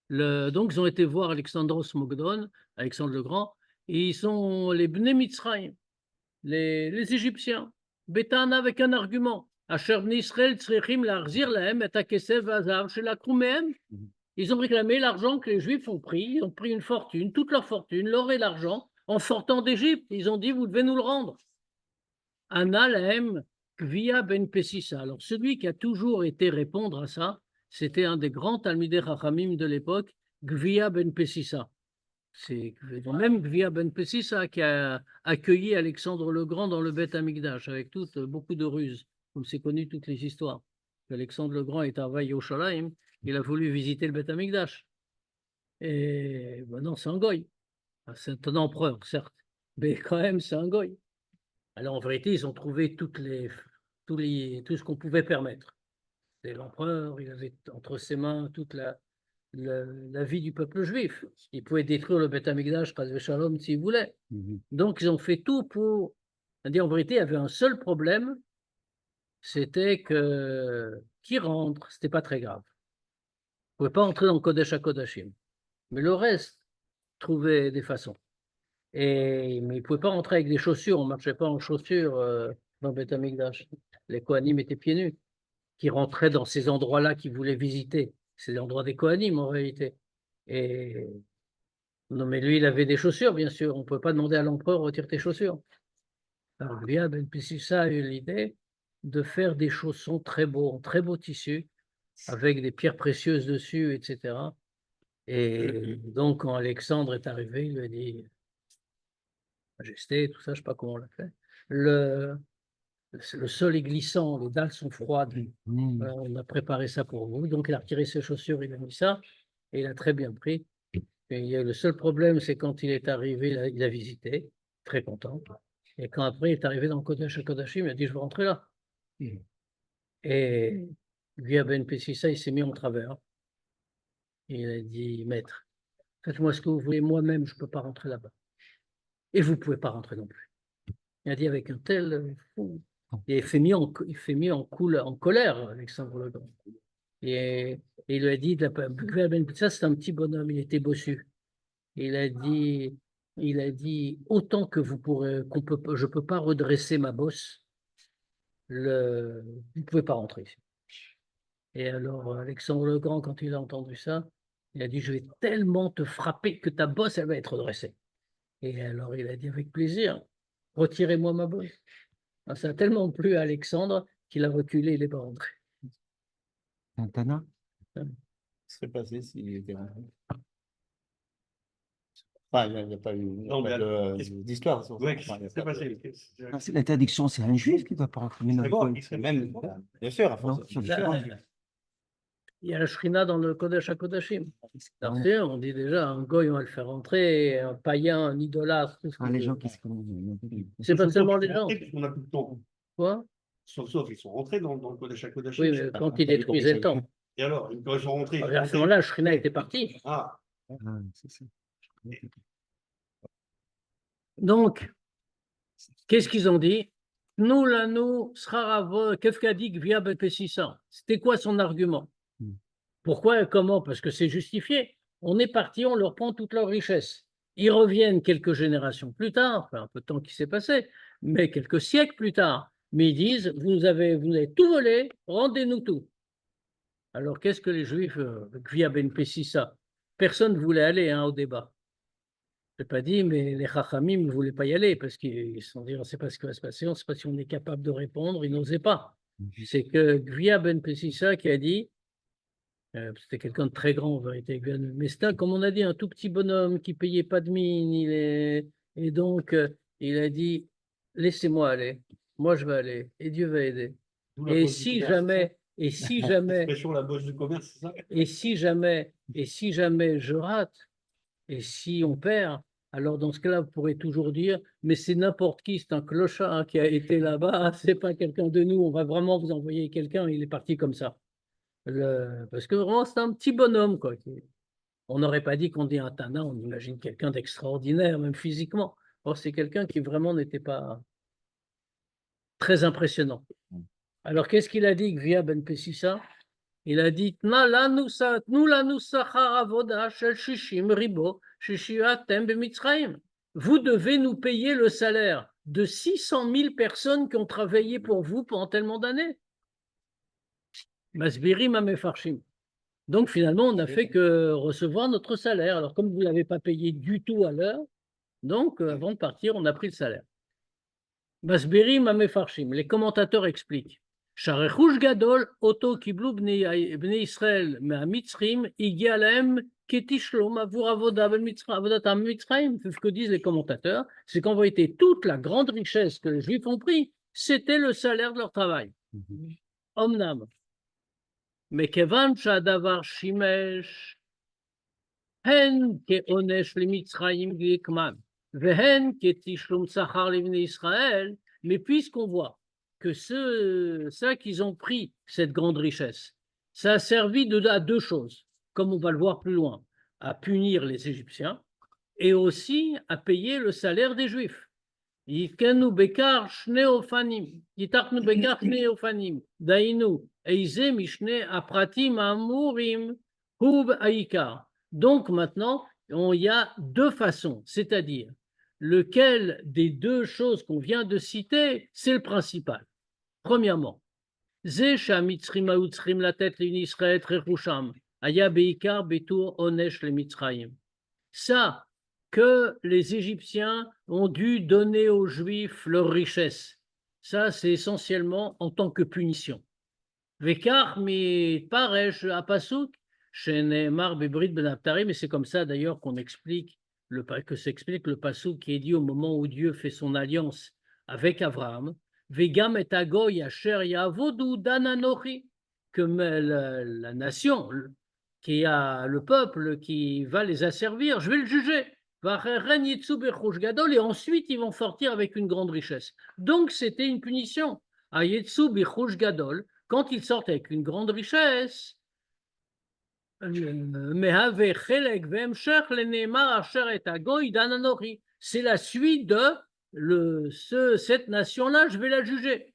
Donc, ils ont été voir Alexandros Mogdon, Alexandre le Grand, et ils sont les Bnei Mitzrayim, les Égyptiens, Bétana avec un argument. Asher Bnei Israël tzrichim larzir lahem et hakesev v'azav shelakhu mehem. Ils ont réclamé l'argent que les Juifs ont pris. Ils ont pris une fortune, toute leur fortune, l'or et l'argent, en sortant d'Égypte. Ils ont dit, vous devez nous le rendre. Ana lahem Gvia ben Pessissa. Alors, celui qui a toujours été répondre à ça, c'était un des grands Talmidei Chachamim de l'époque, Gvia ben Pessissa. C'est même Gvia ben Pessissa qui a accueilli Alexandre le Grand dans le Beth Amikdash, avec beaucoup de ruses, comme c'est connu toutes les histoires. Alexandre le Grand est à Yerushalayim, il a voulu visiter le Beth Amikdash. Et non, c'est un goy. C'est un empereur, certes, mais quand même, c'est un goy. Alors, en vérité, ils ont trouvé tout ce qu'on pouvait permettre. C'est l'empereur, il avait entre ses mains toute la vie du peuple juif. Il pouvait détruire le Beth Amikdash, Chas v'Shalom, s'il voulait. Donc, ils ont fait tout pour... En vérité, il y avait un seul problème, c'était que qui rentre, c'était pas très grave. On ne pouvait pas entrer dans le Kodesh HaKodashim. Mais le reste trouvait des façons. Mais ils ne pouvaient pas rentrer avec des chaussures, on ne marchait pas en chaussures dans le Beth Amikdash. Les Kohanim étaient pieds nus, qui rentraient dans ces endroits-là qu'ils voulaient visiter. C'est l'endroit des Kohanim en réalité. Non, mais lui, il avait des chaussures, bien sûr. On ne peut pas demander à l'empereur retire tes chaussures. Alors, Gvia ben Pessissa a eu l'idée de faire des chaussons très beaux, en très beau tissu, avec des pierres précieuses dessus, etc. Et donc, quand Alexandre est arrivé, il lui a dit Majesté, tout ça, je ne sais pas comment on l'a fait. Le sol est glissant, les dalles sont froides. On a préparé ça pour vous. Donc, il a retiré ses chaussures, il a mis ça, et il a très bien pris. Et le seul problème, c'est quand il est arrivé, il a visité, très content. Et quand après, il est arrivé dans le Kodesh HaKodashim, il a dit je veux rentrer là. Et Gvia ben Pessissa, il s'est mis en travers. Et il a dit maître, faites-moi ce que vous voulez, moi-même, je ne peux pas rentrer là-bas. Et vous ne pouvez pas rentrer non plus. Il a dit avec un tel fou. Il s'est mis en colère, Alexandre le Grand. Et il lui a dit, Gvia ben Pessissa, c'est un petit bonhomme, il était bossu. Il a dit autant que je ne peux pas redresser ma bosse, vous ne pouvez pas rentrer ici. Et alors, Alexandre le Grand, quand il a entendu ça, il a dit, je vais tellement te frapper que ta bosse, elle va être redressée. Et alors, il a dit, avec plaisir, retirez-moi ma bosse. Alors, ça a tellement plu à Alexandre qu'il a reculé, il n'est pas rentré. Tana? Qu'est-ce qui s'est passé s'il était rentré? Enfin, il n'y a pas eu d'histoire. C'est passé. C'est l'interdiction, c'est un juif qui ne doit pas rentrer. Mais non, Il serait même, bien sûr, à non, force. Il y a la Shrina dans le Kodesh HaKodashim. On dit déjà, un goy, on va le faire rentrer, un païen, un idolâtre. les gens qui se connaissent. C'est pas seulement les gens. On n'a plus le temps. Quoi? Sauf, ils sont rentrés dans le Kodesh HaKodashim. Oui, mais quand il détruisait le temple. Et alors, quand ils sont rentrés. À ce moment-là, la Shrina était partie. Ah, C'est ça. Donc, qu'est-ce qu'ils ont dit? Nous, là, nous, Kefkadik via Bepessissa. C'était quoi son argument? Pourquoi et comment? Parce que c'est justifié. On est parti, on leur prend toute leur richesse. Ils reviennent quelques générations plus tard, enfin un peu de temps qui s'est passé, mais quelques siècles plus tard. Mais ils disent, vous avez tout volé, rendez-nous tout. Alors, qu'est-ce que les Juifs, Gvia Ben Pessissa, personne ne voulait aller au débat. Je n'ai pas dit, mais les Chachamim ne voulaient pas y aller parce qu'ils se sont dit, on ne sait pas ce qui va se passer, on ne sait pas si on est capable de répondre, ils n'osaient pas. C'est que Gvia Ben Pessissa qui a dit, c'était quelqu'un de très grand en vérité, mais c'était, comme on a dit, un tout petit bonhomme qui ne payait pas de mine, et donc il a dit, laissez-moi aller, moi je vais aller, et Dieu va aider. D'où la Et bosse du si commerce, jamais, et si jamais, L'expression la bosse du commerce, c'est ça? et si jamais je rate, et si on perd, alors dans ce cas-là, vous pourrez toujours dire, mais c'est n'importe qui, c'est un clochard qui a été là-bas, c'est pas quelqu'un de nous, on va vraiment vous envoyer quelqu'un, il est parti comme ça. Parce que vraiment, c'est un petit bonhomme, quoi. On n'aurait pas dit qu'on dit un Tana, on imagine quelqu'un d'extraordinaire, même physiquement. Or, c'est quelqu'un qui vraiment n'était pas très impressionnant. Alors, qu'est-ce qu'il a dit, Gvia Ben Pessissa? Il a dit, nous vous devez nous payer le salaire de 600 000 personnes qui ont travaillé pour vous pendant tellement d'années. Masbirim amefarshim. Donc finalement, on n'a fait que recevoir notre salaire. Alors comme vous ne l'avez pas payé du tout à l'heure, donc avant de partir, on a pris le salaire. Masbirim amefarshim. Les commentateurs expliquent. Sharechush gadol oto kiblu bnei Israël me'amitzrim igia lahem ketishlom avur avodat mitzrayim. C'est ce que disent les commentateurs. C'est qu'en vérité, toute la grande richesse que les Juifs ont pris, c'était le salaire de leur travail. Omnam. Mais כיוון שהדבר שימש הן כעונש למצרים גליקמן והן כתשלום שכר לבני ישראל, mais puisqu'on voit que ça qu'ils ont pris, cette grande richesse, ça a servi à deux choses, comme on va le voir plus loin, à punir les Égyptiens et aussi à payer le salaire des Juifs. יתקנו בכך שני אופנים, ייתכנו בכך שני אופנים, דהיינו, איזה משני הפרטים האמורים הוא העיקר. Donc maintenant, il y a deux façons, c'est-à-dire, lequel des deux choses qu'on vient de citer, c'est le principal. Premièrement, זה שהמצרים היו צריכים לתת לבני ישראל את רכושם, היה בעיקר ביטור עונש למצרים. Ça, que les Égyptiens ont dû donner aux Juifs leur richesse. Ça, c'est essentiellement en tant que punition. Vekar mi paresh apasuk, shenemar bebrit ben Abtarim, et c'est comme ça d'ailleurs qu'on explique que s'explique le pasuk qui est dit au moment où Dieu fait son alliance avec Abraham. Vegam et agoy asher yavodu dananochi, que la nation, qui a le peuple qui va les asservir, je vais le juger. Et ensuite ils vont sortir avec une grande richesse. Donc c'était une punition. Gadol, quand ils sortent avec une grande richesse, c'est la suite de cette nation-là, je vais la juger.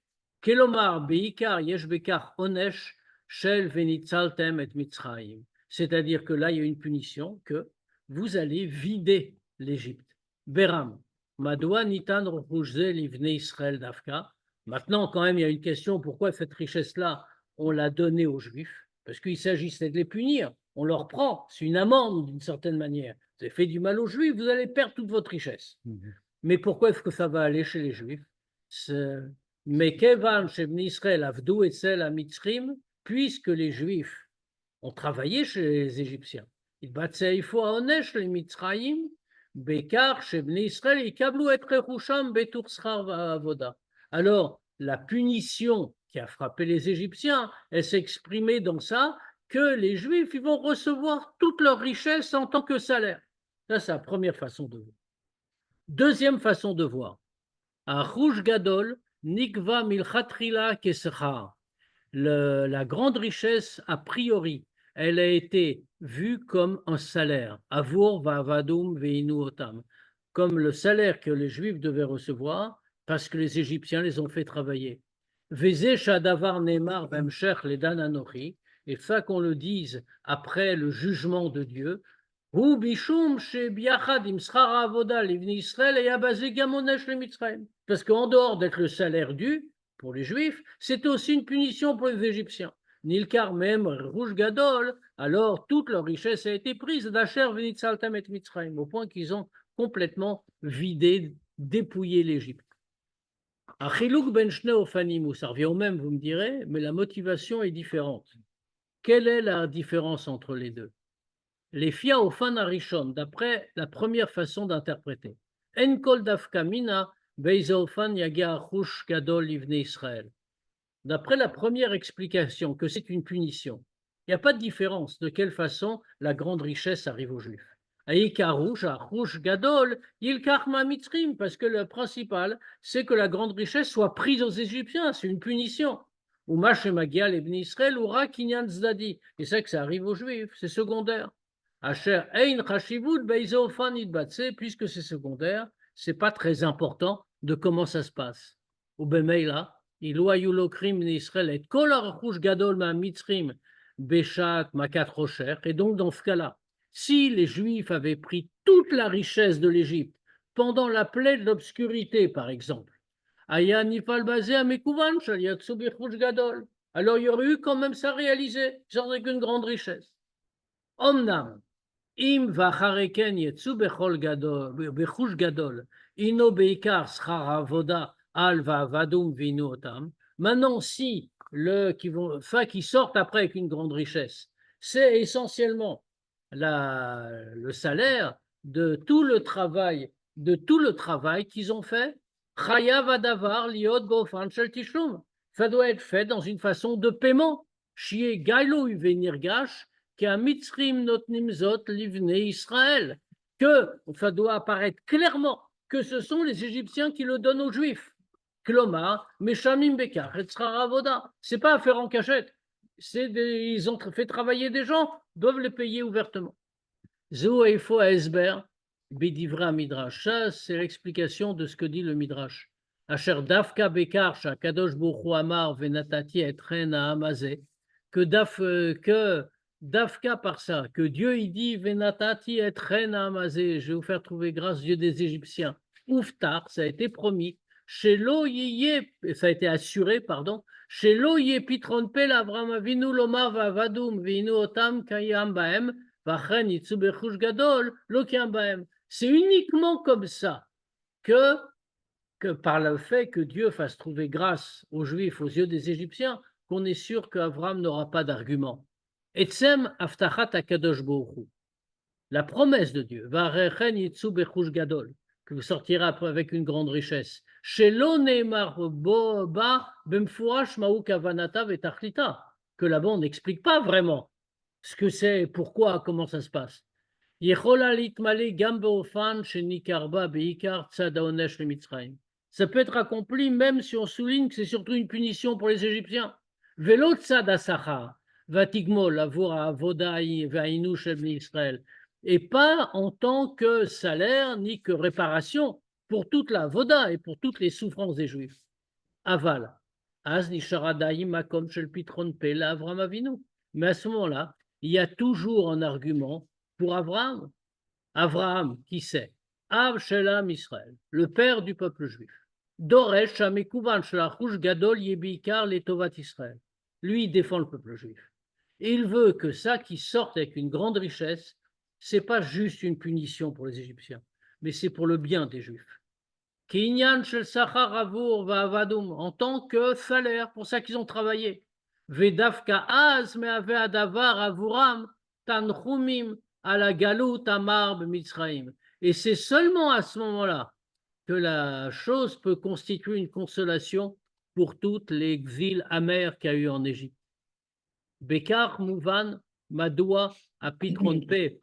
C'est-à-dire que là, il y a une punition que vous allez vider l'Égypte. Beram, Madoua Nitan Rochouze Livne Israël Dafka. Maintenant, quand même, il y a une question, pourquoi cette richesse-là, on l'a donnée aux Juifs? Parce qu'il s'agissait de les punir. On leur prend, c'est une amende d'une certaine manière. Vous avez fait du mal aux Juifs, vous allez perdre toute votre richesse. Mais pourquoi est-ce que ça va aller chez les Juifs? Mais Kevan, chez Israël, Avdou et Sel à Mitzrim, puisque les Juifs ont travaillé chez les Égyptiens. Alors, la punition qui a frappé les Égyptiens, elle s'exprimait dans ça que les Juifs ils vont recevoir toute leur richesse en tant que salaire. Ça, c'est la première façon de voir. Deuxième façon de voir. À Rouge Gadol, Nikva Milchatrila Kesechar. La grande richesse, a priori, elle a été vue comme un salaire, avur va'avadum ve'inu otam, comme le salaire que les Juifs devaient recevoir parce que les Égyptiens les ont fait travailler. Veze shadavar ne'mar b'emshech ledan anochi, et ça qu'on le dise après le jugement de Dieu, hu bishum shebiachad im schar ha'avoda livnei Israël et abazé gamonesh le Mitzrayim, parce qu'en dehors d'être le salaire dû pour les Juifs, c'était aussi une punition pour les Égyptiens. Nilkar Mem Rouge Gadol, alors toute leur richesse a été prise d'Asher Venitzaltam et Mitzrayim, au point qu'ils ont complètement vidé, dépouillé l'Égypte. Achilouk ben Shnei Ofanim, ça revient au même, vous me direz, mais la motivation est différente. Quelle est la différence entre les deux? Les Fia Ofan Arishon, d'après la première façon d'interpréter. En kol dafka mina, beiza ofan yagia achush gadol livne Israël. D'après la première explication, que c'est une punition, il n'y a pas de différence de quelle façon la grande richesse arrive aux Juifs. Gadol, parce que le principal, c'est que la grande richesse soit prise aux Égyptiens, c'est une punition. Ou Mashemagia l'Ibn Israël, ou Rakinyan Zdadi. Et c'est que ça arrive aux Juifs, c'est secondaire. Asher Ein Chashivut Beizofan Idbatse, puisque c'est secondaire, c'est pas très important de comment ça se passe. Ou Bemeila, Ilo Ayulokrim Israël et Kol Archush Gadol Ma Mitzrim Beshat Makat Rocher. Et donc, dans ce cas-là, si les Juifs avaient pris toute la richesse de l'Égypte pendant la plaie de l'obscurité, par exemple, Aya Nifal Bazé Amekouvan Shaliatsu Bechush Gadol, alors il y aurait eu quand même ça réalisé, sans aucune grande richesse. Omnam, Im Vachareken Yetsu Bechol Gadol, Bechush Gadol, Ino Beikar Schar Avoda Al Vadum Vinu Otam. Maintenant, si qui sortent après avec une grande richesse, c'est essentiellement le salaire de tout le travail qu'ils ont fait. Chayav Adavar Liot Bofan Shel Tishlum. Ça doit être fait dans une façon de paiement. Shie Gailo Uvenirgash Mitzrim Notnim Zot Livne Israël. Que ça doit apparaître clairement que ce sont les Égyptiens qui le donnent aux Juifs. Klomar, Meshamim Bekar, et Avoda. C'est pas à faire en cachette. Ils ont fait travailler des gens, doivent les payer ouvertement. Zéo Eifo Esber, Bidivra Midrash. Ça, c'est l'explication de ce que dit le Midrash. Asher Dafka Bekar, Kadosh Bouchou Amar, Venatati et Rena Amazé. Que Dafka par ça, que Dieu il dit Venatati et Rena Amazé, je vais vous faire trouver grâce, Dieu des Égyptiens. Ouftar, ça a été promis. Chez l'Oyé, ça a été assuré, pardon. Chez l'Oyé Pitron Pel Avram Avinu Lomar Vadum Vinu Otam Kayam Baem Vachen Itzubechush Gadol Lokiam Baem. C'est uniquement comme ça que par le fait que Dieu fasse trouver grâce aux Juifs aux yeux des Égyptiens, qu'on est sûr qu'Avram n'aura pas d'argument. Etzem Aftachat Akadosh Bohu. La promesse de Dieu, Varechen Itzubechush Gadol, que vous sortirez après avec une grande richesse. Que là-bas, on n'explique pas vraiment ce que c'est, pourquoi, comment ça se passe. Ça peut être accompli même si on souligne que c'est surtout une punition pour les Égyptiens. Et pas en tant que salaire ni que réparation pour toute la voda et pour toutes les souffrances des Juifs. Aval. Mais à ce moment-là, il y a toujours un argument pour Abraham. Abraham, qui c'est? Av Shelam Israël, le père du peuple juif. Doresh Amekouvan Shlachush Gadol Yebikar Letovat Israël. Lui, il défend le peuple juif. Et il veut que ça qui sorte avec une grande richesse, c'est pas juste une punition pour les Égyptiens, mais c'est pour le bien des Juifs. Kinyan shel sachar avour va'avadum, en tant que salaire pour ça qu'ils ont travaillé. Vedafka az me'ave adavar avuram tanchumim ala galut amar b'mitzraim. Et c'est seulement à ce moment-là que la chose peut constituer une consolation pour toutes les exils amers qu'il y a eu en Égypte. Bekar mouvan madoua apitron pe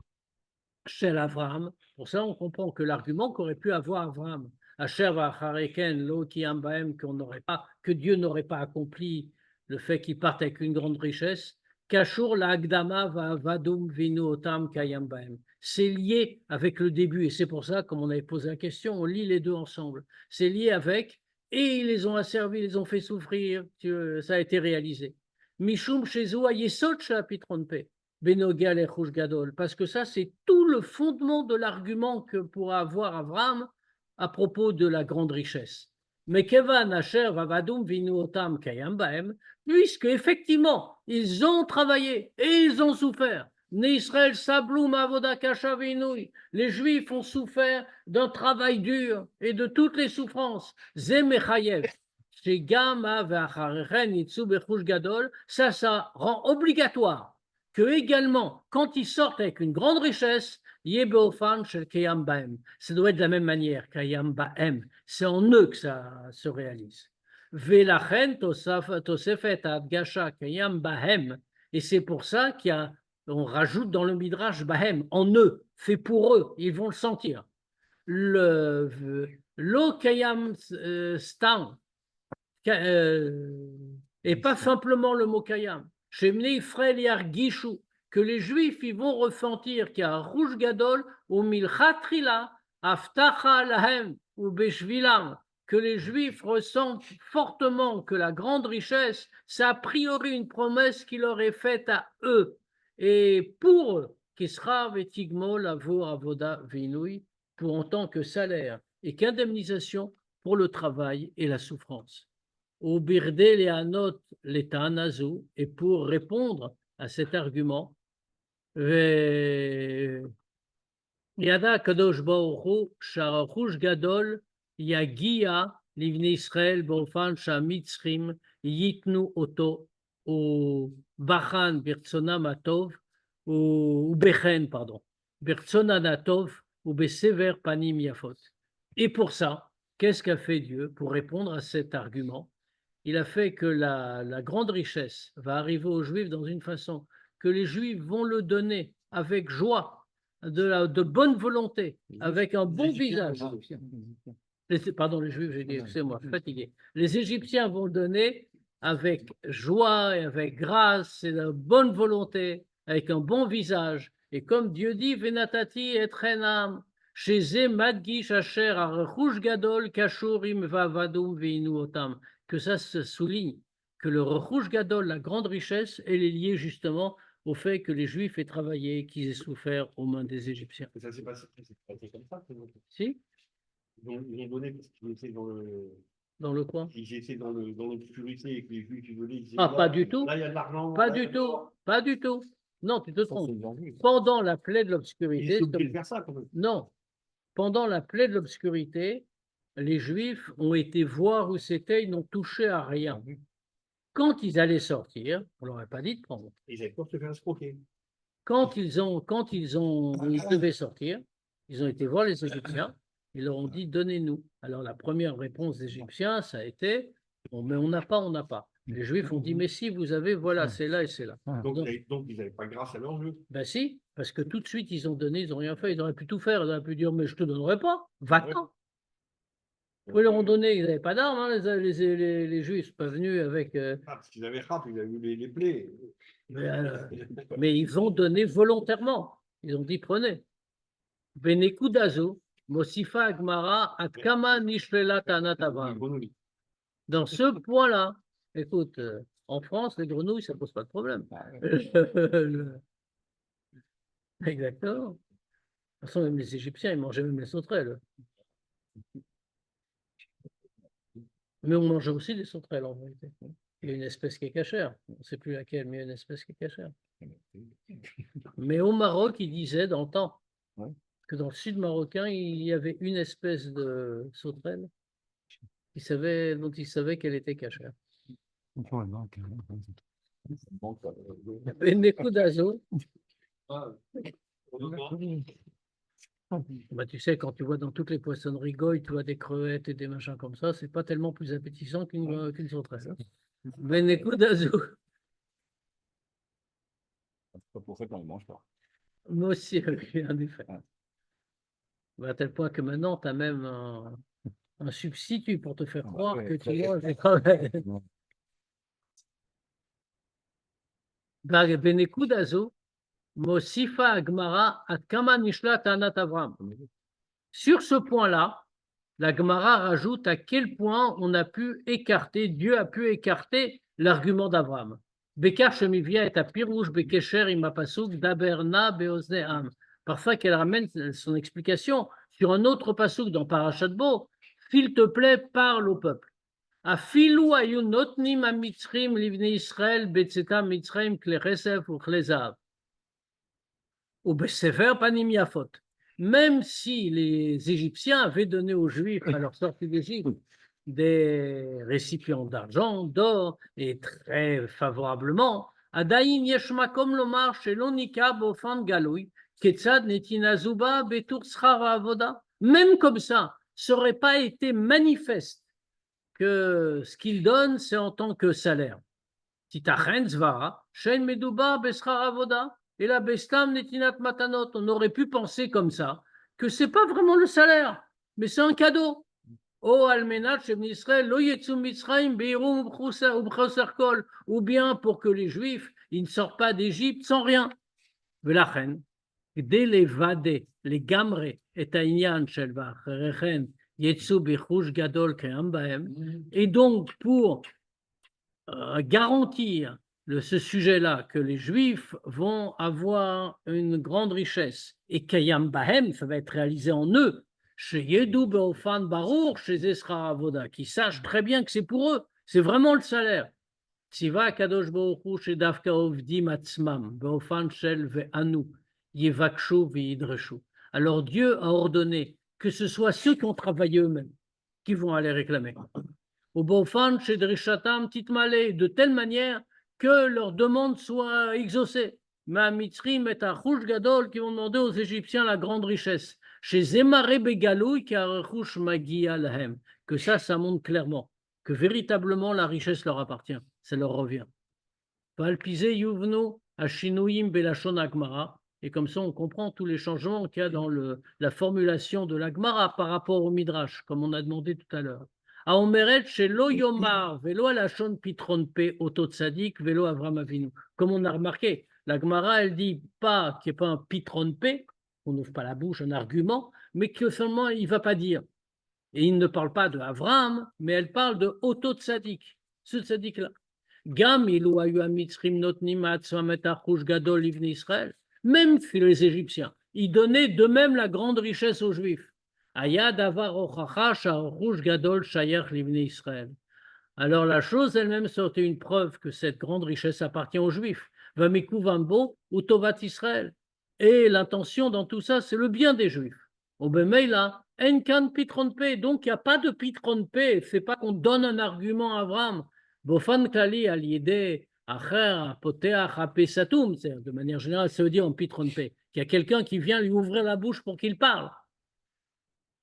chez Abraham. Pour ça, on comprend que l'argument qu'aurait pu avoir Abraham, que Dieu n'aurait pas accompli le fait qu'il parte avec une grande richesse, c'est lié avec le début, et c'est pour ça, comme on avait posé la question, on lit les deux ensemble. C'est lié avec, et ils les ont asservis, ils les ont fait souffrir, ça a été réalisé. Mishum Shezu Ayesot Shapitron Pe. Parce que ça, c'est tout le fondement de l'argument que pourra avoir Abraham à propos de la grande richesse. Mais Kevan Asher Vavadum Vinu Otam Kayam Bahem, puisque effectivement, ils ont travaillé et ils ont souffert. Israël Sabloum Avoda Kasha Vinui. Les Juifs ont souffert d'un travail dur et de toutes les souffrances. Zemechayev. Ça rend obligatoire que également, quand ils sortent avec une grande richesse, ça doit être de la même manière, Kayam Bahem. C'est en eux que ça se réalise. Et c'est pour ça qu'on rajoute dans le Midrash Bahem, en eux, fait pour eux, ils vont le sentir. Lo Kayam Stam, et pas simplement le mot Kayam, Shemnei Frel Yargishu, que les Juifs ils vont ressentir qu'il y a un rouge gadol ou milchatrila aftacha lahem ou beshvilam, que les Juifs ressentent fortement que la grande richesse, c'est a priori une promesse qui leur est faite à eux et pour eux, qui sera vetigmol avur avoda vinui, pour en tant que salaire et qu'indemnisation pour le travail et la souffrance. Au birde les anot l'état nazu, et pour répondre à cet argument, Yada Kadosh Baruch Hu Sharachush Gadol Yagia Livnei Israël Bofan Shamitzrim Yitnu Oto ou Bachan Birtsonam Atov ou Bechen, pardon, Birtsonan Atov ou Besever Panim Yafot. Et pour ça, qu'est-ce qu'a fait Dieu pour répondre à cet argument? Il a fait que la grande richesse va arriver aux Juifs dans une façon que les Juifs vont le donner avec joie, de bonne volonté, avec un bon visage. Pardon, les Juifs, j'ai dit, excusez-moi, je suis fatigué. Les Égyptiens vont le donner avec joie et avec grâce et de bonne volonté, avec un bon visage. Et comme Dieu dit, Venatati et Trenam, chez Madgish Asher Archush Gadol Kashurim Vavadum Veinu Otam, que ça se souligne que le Rechush Gadol, la grande richesse, elle est liée justement au fait que les Juifs aient travaillé, qu'ils aient souffert aux mains des Égyptiens. Ça s'est passé comme ça. Si? Ils ont donné parce qu'ils étaient dans le. Dans le quoi? Ils étaient dans l'obscurité et que les Juifs, ils donnaient. Ils disaient, Ah, pas du tout. Là, il y a de l'argent. Pas du tout. Pas du tout. Non, tu te trompes. Pendant la plaie de l'obscurité. Ils ont faire ça quand même. Non. Pendant la plaie de l'obscurité, les Juifs ont été voir où c'était, ils n'ont touché à rien. Quand ils allaient sortir, on leur a pas dit de prendre. Ils avaient peur de se faire escroquer. Quand ils devaient sortir, ils ont été voir les Égyptiens, ils leur ont dit donnez-nous. Alors la première réponse des Égyptiens, ça a été mais on n'a pas, on n'a pas. Les Juifs ont dit mais si vous avez, voilà, c'est là et c'est là. Donc ils n'avaient pas grâce à leur jeu. Ben si, parce que tout de suite ils ont donné, ils n'ont rien fait, ils auraient pu tout faire, ils auraient pu dire mais je te donnerai pas, va-t'en. Ils leur ont donné, ils n'avaient pas d'armes, hein, les Juifs, sont pas venus avec. Parce qu'ils avaient rap, ils avaient eu les plaies. Mais ils ont donné volontairement. Ils ont dit prenez. Benekudazo, Mosifa Agmara, Atkama Nishlela Tanat Avraham. Dans ce point-là, écoute, en France, les grenouilles, ça ne pose pas de problème. Exactement. De toute façon, même les Égyptiens, ils mangeaient même les sauterelles. Mais on mangeait aussi des sauterelles en vérité. Il y a une espèce qui est cachère. On ne sait plus laquelle, mais il y a une espèce qui est cachère. Mais au Maroc, ils disaient dans le temps que dans le sud marocain, il y avait une espèce de sauterelle dont ils savaient qu'elle était cachère. Benekudazo. Bah, tu sais, quand tu vois dans toutes les poissonneries goy, tu vois des crevettes et des machins comme ça, c'est pas tellement plus appétissant qu'une sauterelle. Benekudazo. C'est pas pour ça qu'on ne mange pas. Moi aussi, en effet. Bah, à tel point que maintenant, tu as même un substitut pour te faire croire que tu manges des crevettes. Benekudazo. Mosifa Agmara Atkama Nishla Tanat Avram. Sur ce point-là, la Gemara rajoute à quel point Dieu a pu écarter l'argument d'Avram. Bekar Shemivia et Apirouche Bekesher Imapasuk Daberna Beozneam. Parfois qu'elle ramène son explication sur un autre pasuk dans Parashat Bo. s'il te plaît, parle au peuple. Afilu ayu notnim amitzrim livnei Israël betzetam mitzrayim kle chesef ou kle zahav. Ou besefer panim yafot. Même si les Égyptiens avaient donné aux Juifs à leur sortie d'Égypte des récipients d'argent, d'or, et très favorablement, Adaïn yeshmakom lomar shelonika bofan galoui, ketzad netina zuba betur schara avoda. Même comme ça n'aurait pas été manifeste que ce qu'ils donnent, c'est en tant que salaire. Titachen zvara, shen meduba beschar avoda. Et la bestam netinat matanot, on aurait pu penser comme ça, que ce n'est pas vraiment le salaire, mais c'est un cadeau. Oh, almenat shebni Israël, lo yetzu mitzrayim beirum ubchoser kol, ou bien pour que les Juifs, ils ne sortent pas d'Égypte sans rien. Velachen, dès les vadé, les gamre, et aïnyan shel vacherechen, yetzu bechush gadol keam bahem, et donc pour garantir ce sujet-là, que les Juifs vont avoir une grande richesse et qu'Ayam Bahem, ça va être réalisé en eux, chez Yedou Beofan Barour, chez Esra Avoda, qui sachent très bien que c'est pour eux, c'est vraiment le salaire. Tziva Kadosh Baruch chez Davka Ovdim Atzmam, Beofan Shel Ve'anu, Yevakshu Ve'idreshu. Alors Dieu a ordonné que ce soit ceux qui ont travaillé eux-mêmes qui vont aller réclamer. Au Bofan chez Drishatam Titmale, de telle manière que leur demande soit exaucée. Ma Mitzrim et Achouch Gadol qui vont demander aux Égyptiens la grande richesse. Chez Zemare Begalouy qui a Achouch Magia Lahem. Que ça montre clairement que véritablement la richesse leur appartient, ça leur revient. Valpise Yuvno Ashinouim Belashon Agmara. Et comme ça, on comprend tous les changements qu'il y a dans la formulation de l'Agmara par rapport au Midrash, comme on a demandé tout à l'heure. Aomeret chez Lo Yomar, Velo Alashon Pitron P, Oto Tzadik, Velo Avram Avinu. Comme on a remarqué, la Gemara, elle dit pas qu'il n'y ait pas un Pitron P, on n'ouvre pas la bouche, un argument, mais que seulement il ne va pas dire. Et il ne parle pas de Avram, mais elle parle de Oto Tzadik, ce Tzadik-là. Gam Ilu Ayu Amitzrim Notnim Atzvamet Achouch Gadol Livni Israël, même si les Égyptiens, ils donnaient de même la grande richesse aux Juifs. Alors la chose elle-même sortait une preuve que cette grande richesse appartient aux Juifs. Vambo ou Tovat Israël. Et l'intention dans tout ça, c'est le bien des Juifs. Obemeila, Enkan Pitron P. Donc il n'y a pas de Pitron P. C'est pas qu'on donne un argument à Avram. Bofan Kali al Yede Acher Poteach Apesatum. De manière générale, ça veut dire en Pitron P. Qu'il y a quelqu'un qui vient lui ouvrir la bouche pour qu'il parle.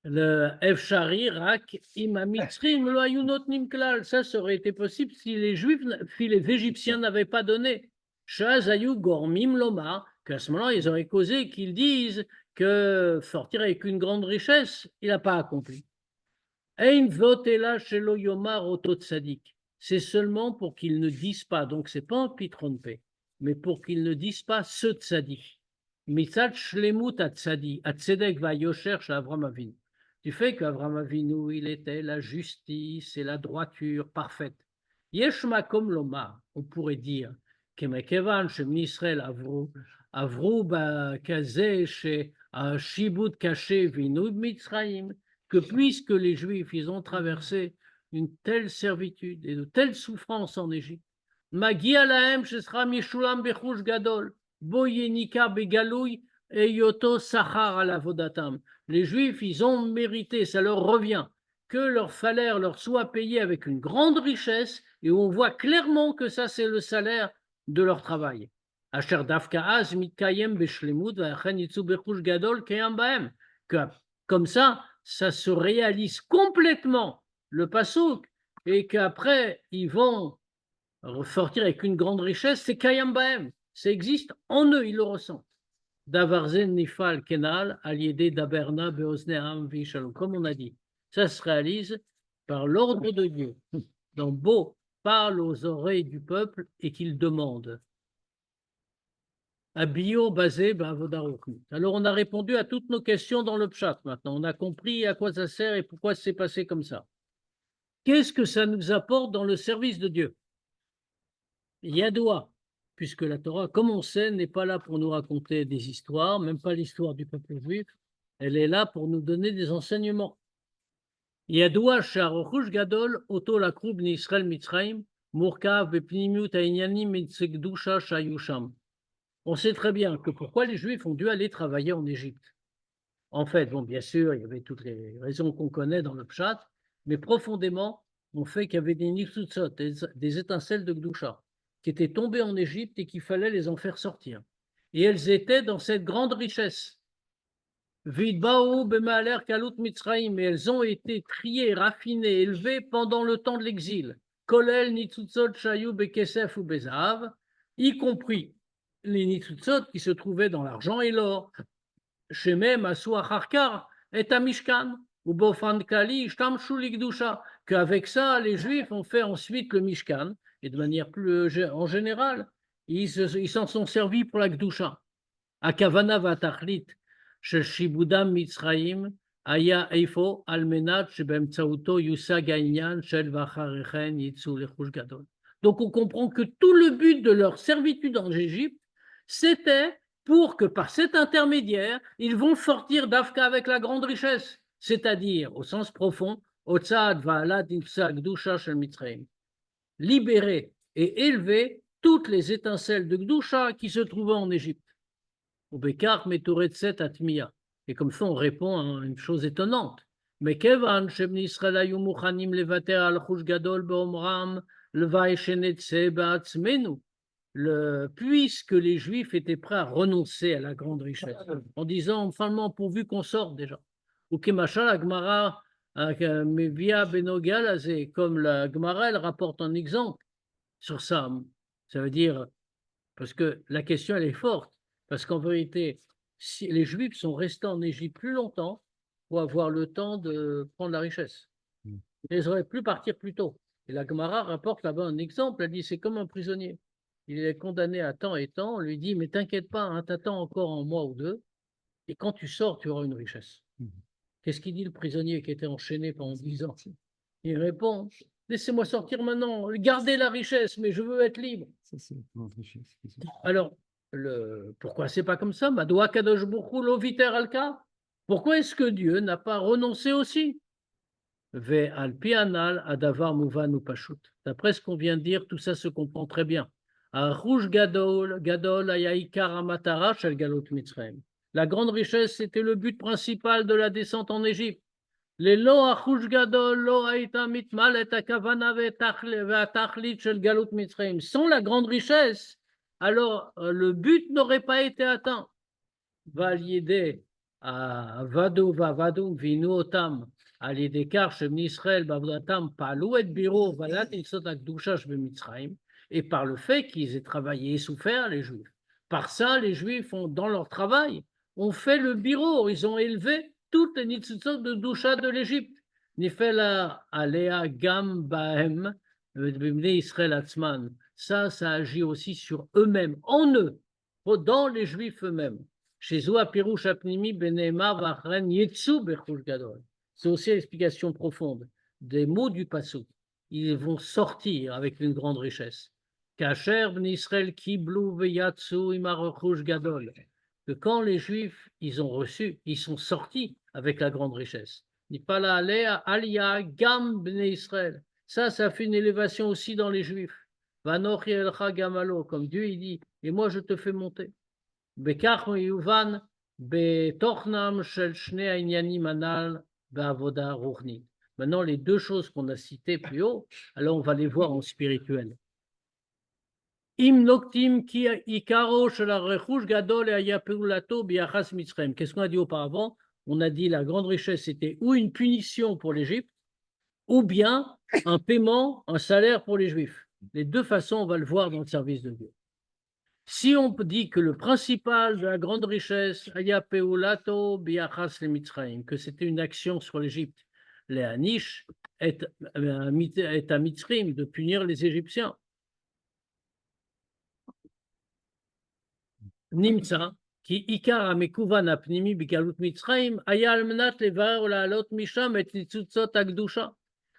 Le Efshari, Rak, Imamitzrim, lo ayunot nimklal. Ça aurait été possible si les Juifs, si les Égyptiens n'avaient pas donné. Shaz ayu gormim loma, qu'à ce moment-là, ils auraient causé qu'ils disent que sortir avec une grande richesse, il n'a pas accompli. Ein votela shelo yomar oto tzadik. C'est seulement pour qu'ils ne disent pas, donc c'est pas un pitron P, mais pour qu'ils ne disent pas ce tzadik. Mitzat shlemut atzadi, atzedek va yosher Avram Avinu. Du fait qu'Avram Avinu, il était la justice et la droiture parfaite. Yeshma comme l'Omar, on pourrait dire, Kemekevan, chez Israël, Avrou, Kazé, chez Shibut Kaché, Vinud Mitzraïm, que puisque les Juifs, ils ont traversé une telle servitude et de telles souffrances en Égypte, Magia Lahem, ce sera Mishulam Bechush Gadol, Boyenika Begalouy, et Yoto Sachar à la Vodatam. Les Juifs, ils ont mérité, ça leur revient, que leur salaire leur soit payé avec une grande richesse, et on voit clairement que ça, c'est le salaire de leur travail. Asher Dafkaaz Mitkayem Beshlemut Vachen Yitzu Bechush Gadol Keyam Bahem. Comme ça se réalise complètement le pasouk, et qu'après, ils vont ressortir avec une grande richesse, c'est Kayam Bahem. Ça existe en eux, ils le ressentent. Davarzen Nifal Kenal, Aliédé Daberna Beosneam Vishalom. Comme on a dit, ça se réalise par l'ordre de Dieu. Donc, Beau parle aux oreilles du peuple et qu'il demande. Abio basé Bavodarokut. Alors, on a répondu à toutes nos questions dans le Pshat maintenant. On a compris à quoi ça sert et pourquoi c'est passé comme ça. Qu'est-ce que ça nous apporte dans le service de Dieu? Yadoua. Puisque la Torah, comme on sait, n'est pas là pour nous raconter des histoires, même pas l'histoire du peuple juif, elle est là pour nous donner des enseignements. ידוע שהרכוש גדול אותו לקחו בני ישראל מצרים מורכב בפנימיות העניינים מקדושה שהיו שם. On sait très bien que pourquoi les Juifs ont dû aller travailler en Égypte. En fait, bon, bien sûr, il y avait toutes les raisons qu'on connaît dans le Pshat, mais profondément, on fait qu'il y avait des nitzutzot, des étincelles de Gdusha, qui étaient tombées en Égypte et qu'il fallait les en faire sortir. Et elles étaient dans cette grande richesse. Vidbaou bemaaler kalut mitzraim, et elles ont été triées, raffinées, élevées pendant le temps de l'exil. Kolel nitzutzot shayu bekesef ou bezav, y compris les nitzutzot qui se trouvaient dans l'argent et l'or. Shemem asu acharkar et amishkan ou bofan kali shtamshu ligdusha, qu'avec ça les Juifs ont fait ensuite le Mishkan et de manière plus en général ils s'en sont servis pour la Gdusha. Akavana vatachlit shel shibudam mitzraim aya eifo almenat shebemtsauto yusag ha'inyan shel vacharechen yitzu lechush gadol. Donc on comprend que tout le but de leur servitude en Égypte, c'était pour que par cet intermédiaire, ils vont sortir d'Afka avec la grande richesse, c'est-à-dire, au sens profond, libérer et élever toutes les étincelles de Gdusha qui se trouvaient en Égypte. Et comme ça, on répond à une chose étonnante. Mais Kevan, Shebni Israël ayu muchanim levater al chush gadol beomram levai shenetze ba'atzmenu. Puisque les Juifs étaient prêts à renoncer à la grande richesse, en disant, finalement, pourvu qu'on sorte déjà. Ou Kemachal, la Gemara, Mevia Benogal, comme la Gemara, elle rapporte un exemple sur ça. Ça veut dire, parce que la question, elle est forte, parce qu'en vérité, si les Juifs sont restés en Égypte plus longtemps pour avoir le temps de prendre la richesse. Ils auraient pu partir plus tôt. Et la Gemara rapporte là-bas un exemple, elle dit, c'est comme un prisonnier. Il est condamné à temps et temps, on lui dit, mais t'inquiète pas, hein, t'attends encore un mois ou deux, et quand tu sors, tu auras une richesse. Qu'est-ce qu'il dit le prisonnier qui était enchaîné pendant 10 ans? Il répond, laissez-moi sortir maintenant, gardez la richesse, mais je veux être libre. Ça, c'est une grande richesse. Alors, pourquoi c'est pas comme ça? Madoua kadosh borou lo viter alka. Pourquoi est-ce que Dieu n'a pas renoncé aussi? Ve al pianal adavar mouvan ou pashut. D'après ce qu'on vient de dire, tout ça se comprend très bien. La grande richesse, c'était le but principal de la descente en Égypte. Sans la grande richesse, alors le but n'aurait pas été atteint. Et par le fait qu'ils aient travaillé et souffert, les Juifs. Par ça, les Juifs, dans leur travail, ont fait le bureau. Ils ont élevé toutes les nitzutzot de Doucha de l'Égypte. Nifela alea gam bahem b'bnei Israël atzman. Ça agit aussi sur eux-mêmes, en eux, dans les Juifs eux-mêmes. Chez Zoua Pirouch Apnimi Beneemar Vachren Yetsu Bechush Gadol. C'est aussi l'explication profonde des mots du Passouk. Ils vont sortir avec une grande richesse. Kacher b'nei Israël kiblu veyatsu imar rechush gadol. Que quand les Juifs, ils ont reçu, ils sont sortis avec la grande richesse. Nipala alea alia gam b'nei Israël. Ça fait une élévation aussi dans les Juifs. Vanochi elcha gamalo, comme Dieu il dit, et moi je te fais monter. Bekach yuvan betochnam shel shnei ha'inyanim anal be'avoda ruchnit. Maintenant, les deux choses qu'on a citées plus haut, alors on va les voir en spirituel. Qu'est-ce qu'on a dit auparavant? On a dit la grande richesse, c'était ou une punition pour l'Égypte, ou bien un paiement, un salaire pour les Juifs. Les deux façons, on va le voir dans le service de Dieu. Si on dit que le principal de la grande richesse, que c'était une action sur l'Égypte, les Hanish est à Mitzrim, de punir les Égyptiens. Nimtza, qui ikar amekuvan apnimi bikalut Mitzrayim, aya almenat levar la'alot misham et nitzutzot agdusha.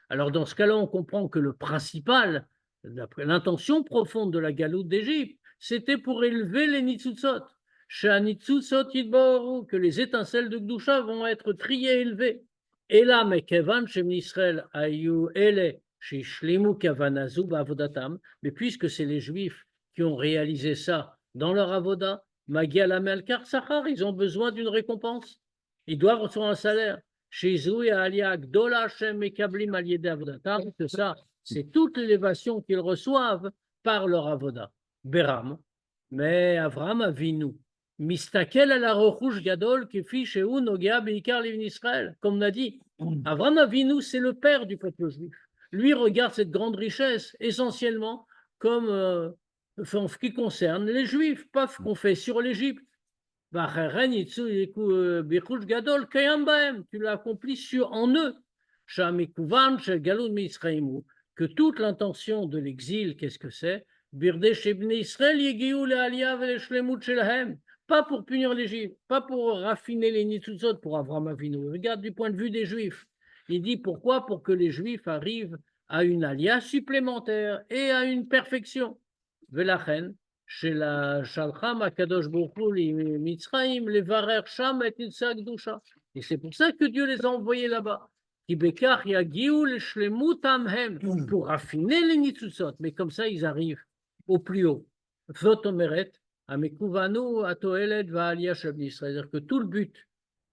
Alors dans ce cas-là, on comprend que le principal, d'après l'intention profonde de la galoute d'Égypte, c'était pour élever les nitzutzot. Chez nitzutzot yidboru, que les étincelles de Gdusha vont être triées et élevées. אלא מכיוון שבני ישראל היו אלה שהשלימו כוונה זו בעבודתם, mais puisque c'est les Juifs qui ont réalisé ça dans leur avoda, מגיע להם על כך שכר, ils ont besoin d'une récompense, ils doivent recevoir un salaire. שזוהי העלייה הגדולה שהם מקבלים על ידי עבודתם, que ça, c'est toute l'élévation qu'ils reçoivent par leur avoda. ברם, מאברהם אבינו, מסתכל על הרכוש גדול כפי שהוא נוגע בעיקר לבני ישראל. Comme on a dit, Avraham Avinu, c'est le père du peuple juif. Lui regarde cette grande richesse essentiellement comme en ce qui concerne les juifs, pas ce qu'on fait sur l'Égypte. Tu l'as accompli en eux. Que toute l'intention de l'exil, qu'est-ce que c'est? Pas pour punir l'Égypte, pas pour raffiner les nitzutzot pour Avraham Avinu. Regarde du point de vue des Juifs. Il dit pourquoi? Pour que les Juifs arrivent à une alia supplémentaire et à une perfection. Velachen, chez la Shalcham Akadosh Borou Mitzraim, les Varer Sham et Nitsa Gdusha. Et c'est pour ça que Dieu les a envoyés là-bas. Pour raffiner les nitzutzot. Mais comme ça, ils arrivent au plus haut. Zotomeret. C'est-à-dire que tout le but,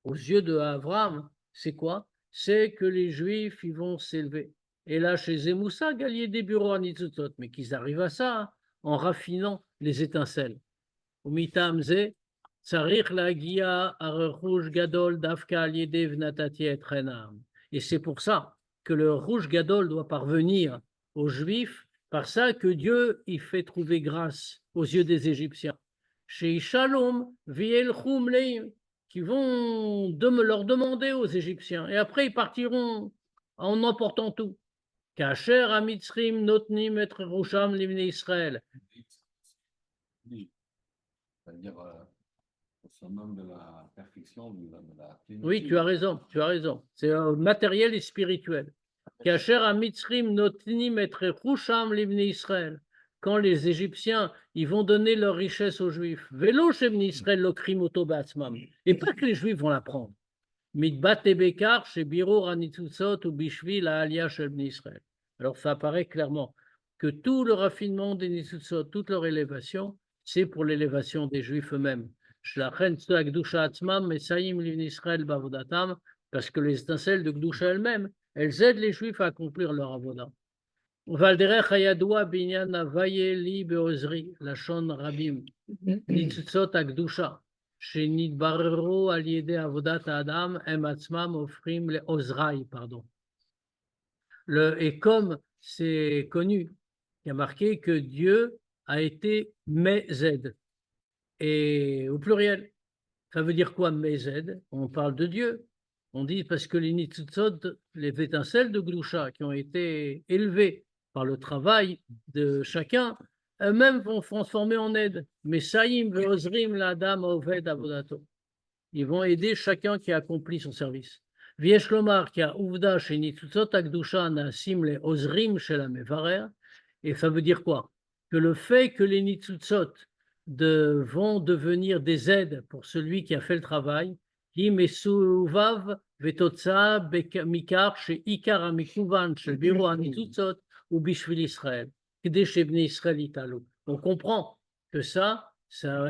aux yeux de Abraham, c'est quoi? C'est que les Juifs, ils vont s'élever. Et là, chez Zemoussa, gagner des bureaux à Nitzutzot, mais qu'ils arrivent à ça en raffinant les étincelles. Et c'est pour ça que le rouge gadol doit parvenir aux Juifs, par ça que Dieu il fait trouver grâce aux yeux des Égyptiens. Chez Shalom, Vielchum Leim, qui vont leur demander aux Égyptiens, et après ils partiront en emportant tout. Kacher Amitzrim Notnim et Rosham Livne Israël. C'est-à-dire au summum de la perfection, de la plénitude. Oui, tu as raison. C'est matériel et spirituel. Kacher Amitzrim Notnim et Rosham Livne Israël. Quand les Égyptiens, ils vont donner leur richesse aux Juifs. Vélo chez Israël le crime autobatsmam. Et pas que les Juifs vont la prendre. Mitbat et Bekar chez Biro Ranitzutzot ou Bishvi la Alia chez Israël. Alors ça apparaît clairement que tout le raffinement des Nitzutzot, toute leur élévation, c'est pour l'élévation des Juifs eux-mêmes. Parce que les étincelles de Gdusha elles-mêmes, elles aident les Juifs à accomplir leur avoda. Valderech hayadua binyan avayeli beozri, lashon rabim, nitzutzot akdusha, shenitbareru al yede avodat adam, em atzmam ofrim le ozrai, pardon. Et comme c'est connu, il y a marqué que Dieu a été Mezed, et au pluriel. Ça veut dire quoi Mezed? On parle de Dieu. On dit parce que les nitzutzot, les étincelles de Gdusha qui ont été élevées par le travail de chacun, eux-mêmes vont transformer en aide. Mais saïm ve'ozrim l'adam oved avodato. Ils vont aider chacun qui a accompli son service. Viesh lomar ki ha'uvda she nitzutzot ha'kdusha na'asim le ozrim shel ha'mevarer. Et ça veut dire quoi? Que le fait que les nitzutzot vont devenir des aides pour celui qui a fait le travail, qui mesuvav vetotza mikar she ikar ha'mikuvan shel biro ha'nitzutzot ou Bishvil Israël. On comprend que ça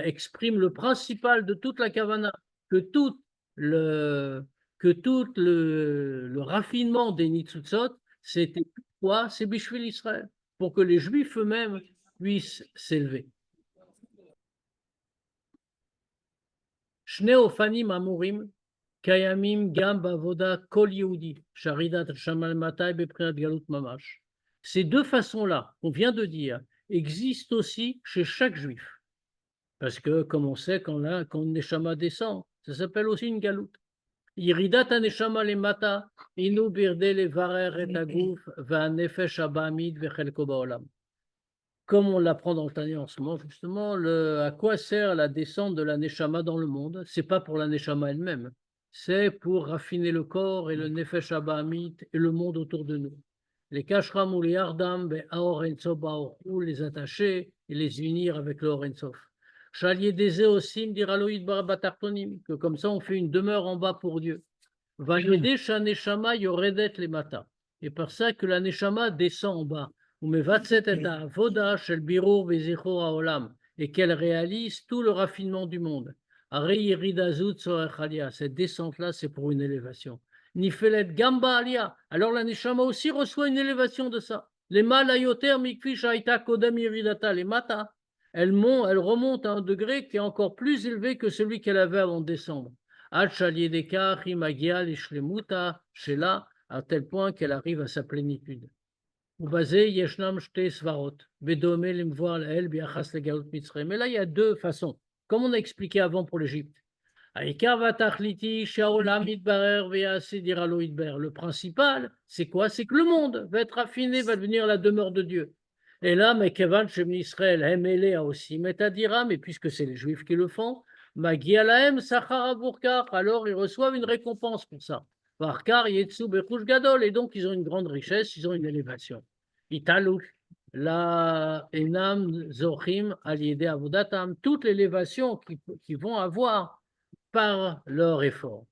exprime le principal de toute la Kavana, que tout le raffinement des Nitzutzot, c'était quoi? C'est Bishvil Israël, pour que les Juifs eux-mêmes puissent s'élever. Shne ofanim amurim kayamim gam bavoda kol yehudi sharidat shamal matay beprinat galut mamash. Ces deux façons-là, qu'on vient de dire, existent aussi chez chaque juif. Parce que, comme on sait, quand une neshama descend, ça s'appelle aussi une galoute. Yiridat neshama le mata, inu birde le varer et aguf, va nefesh abamid vechelko baolam. Comme on l'apprend dans le Tanya en ce moment, justement, à quoi sert la descente de la neshama dans le monde? C'est pas pour la neshama elle-même, c'est pour raffiner le corps et le nefesh abamid et le monde autour de nous. Les kashram ou les ardam, les attacher et les unir avec le Orensof. Chalier des aussi, que comme ça on fait une demeure en bas pour Dieu. Vayede shaneshama yoredet lemata. Et par ça que la neshama descend en bas. Umevatzet et avoda shel birur vezichor haolam. Et qu'elle réalise tout le raffinement du monde. Are yiridazut tzorech alia. Cette descente-là, c'est pour une élévation. Nifelet gamba alia. Alors la neshama aussi reçoit une élévation de ça. Les malayoter mikfi shaita kodem yiridata lemata. Elle remonte à un degré qui est encore plus élevé que celui qu'elle avait avant de descendre. À tel point qu'elle arrive à sa plénitude. Mais là, il y a deux façons, comme on a expliqué avant pour l'Égypte. Le principal, c'est quoi? C'est que le monde va être raffiné, va devenir la demeure de Dieu. Et là, mais Kevan Shem Israël, aussi, mais puisque c'est les Juifs qui le font, alors ils reçoivent une récompense pour ça. Et donc ils ont une grande richesse, ils ont une élévation. La enam zochim aliede avodatam, toute l'élévation qu'ils vont avoir par leur effort.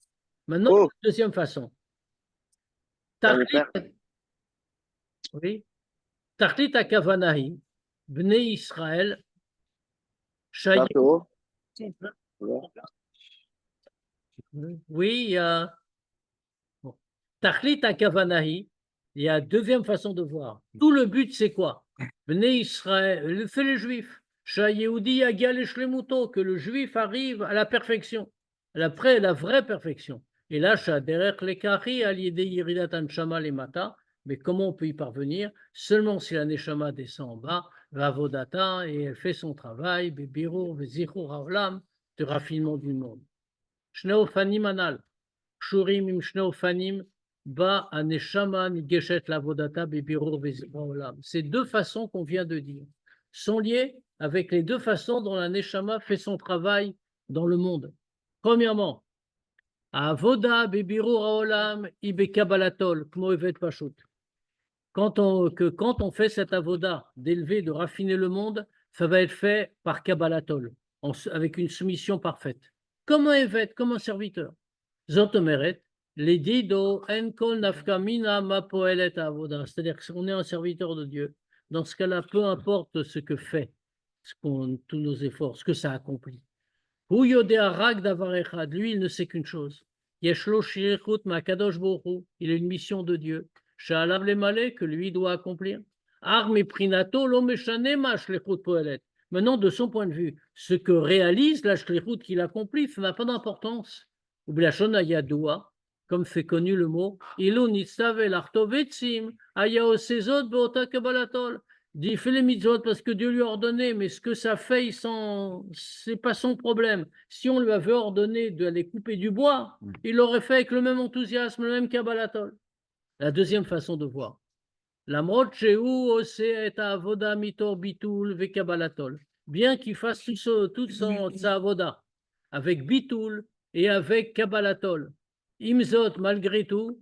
Maintenant, deuxième façon. Oui. Tachlit akavanahi, bnei Israël, oui, il y a Tachlit akavanahi, il y a deuxième façon de voir. Tout le but, c'est quoi? Bnei Israël, fait les Juifs. Shayehudi agal eshlemuto, que le Juif arrive à la perfection, après la vraie perfection. Et là, shaderech lekari aliyede yiridat anshama lemata. Mais comment on peut y parvenir? Seulement si la neshama descend en bas, vavodata, et elle fait son travail, bebirur vezichur haolam, de raffinement du monde. Shneofanim anal, shurim im shneofanim, ba aneshama nigeshet lavodata bebirur vezichur haolam. Ces deux façons qu'on vient de dire sont liées avec les deux façons dont la neshama fait son travail dans le monde. Premièrement, avoda bebirur haolam ibe kabbalatol, kmo evet pashut. Quand on fait cette avoda d'élever, de raffiner le monde, ça va être fait par Kabbalatol, avec une soumission parfaite. Comme un évêque, comme un serviteur. Zotomeret, les dido en kol nafkamina ma poelet avoda. C'est-à-dire qu'on est un serviteur de Dieu. Dans ce cas-là, peu importe ce que fait, tous nos efforts, ce que ça accomplit. Lui, il ne sait qu'une chose. Yeshlo shirichut ma kadosh bohu. Il a une mission de Dieu. Que lui doit accomplir. Maintenant, de son point de vue, ce que réalise la shlichut qu'il accomplit, ça n'a pas d'importance. Comme fait connu le mot, il fait les mitzvot parce que Dieu lui a ordonné, mais ce que ça fait, c'est pas son problème. Si on lui avait ordonné d'aller couper du bois, il l'aurait fait avec le même enthousiasme, le même kabbalatol. La deuxième façon de voir. Bien qu'il fasse toute son avoda avec bitul et avec kabbalatol. Imzot, malgré tout,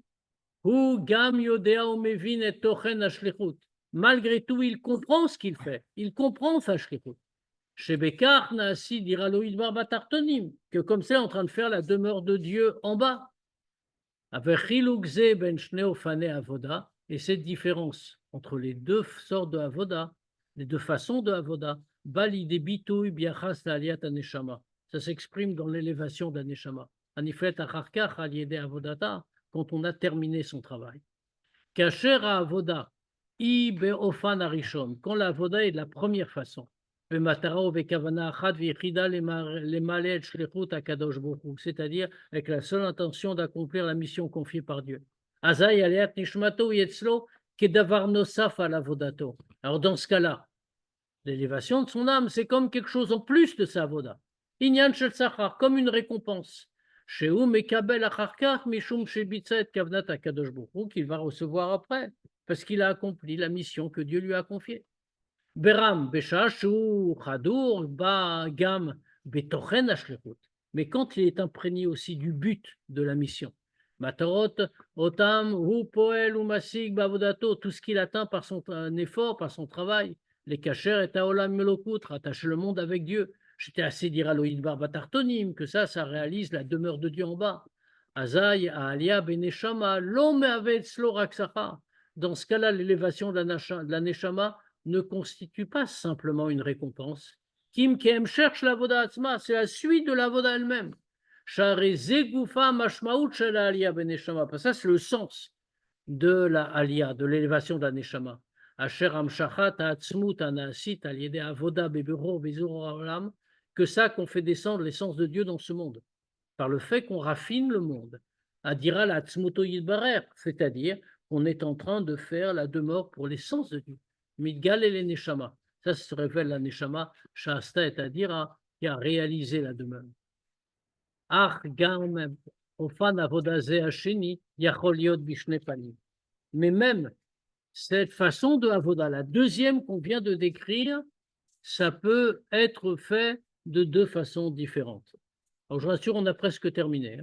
malgré tout, il comprend ce qu'il fait. Il comprend sa shlichut. Que comme c'est en train de faire la demeure de Dieu en bas. Et cette différence entre les deux sortes de avoda, les deux façons de avoda, ça s'exprime dans l'élévation d'Aneshama. Quand on a terminé son travail. Quand la avoda est de la première façon, c'est-à-dire avec la seule intention d'accomplir la mission confiée par Dieu. Alors dans ce cas-là, l'élévation de son âme, c'est comme quelque chose en plus de sa avoda. Comme une récompense. Qu'il va recevoir après, parce qu'il a accompli la mission que Dieu lui a confiée. Beram, Beshashu, Chadur, Ba, Gam, Betochen Ashlichut. Mais quand il est imprégné aussi du but de la mission, Matarot, Otam, Hu, Poel, Umasig, Bavodato, tout ce qu'il atteint par son effort, par son travail, les Kacher et Taolam Melokut, rattacher le monde avec Dieu. J'étais assez dire à Loïd Barbatartonim que ça réalise la demeure de Dieu en bas. Azaï, Alia, Beneshama, l'homme avec Sloraksara. Dans ce cas-là, l'élévation de la Neshama ne constitue pas simplement une récompense. Kim Kem cherche la Voda Atzma, c'est la suite de la Voda elle-même. Share Zegoufa Mashmaout Shela Alia Beneshama. Ça, c'est le sens de la Alia, de l'élévation de la Neshama. Asher Amshachat Atzmut Anasit Aliede Avoda Beberor Bezur Olam, que ça qu'on fait descendre l'essence de Dieu dans ce monde, par le fait qu'on raffine le monde. Adira la Tzmuto Yilbarer, c'est-à-dire qu'on est en train de faire la demeure pour l'essence de Dieu. Midgal et les Neshama. Ça se révèle la Neshama, Shasta et Adira, qui a réalisé la demeure. Ach Gam Ofan Avodaze Hasheni Yachol Yod Bishne Panim. Mais même cette façon de Avoda, la deuxième qu'on vient de décrire, ça peut être fait de deux façons différentes. Alors, je vous rassure, on a presque terminé.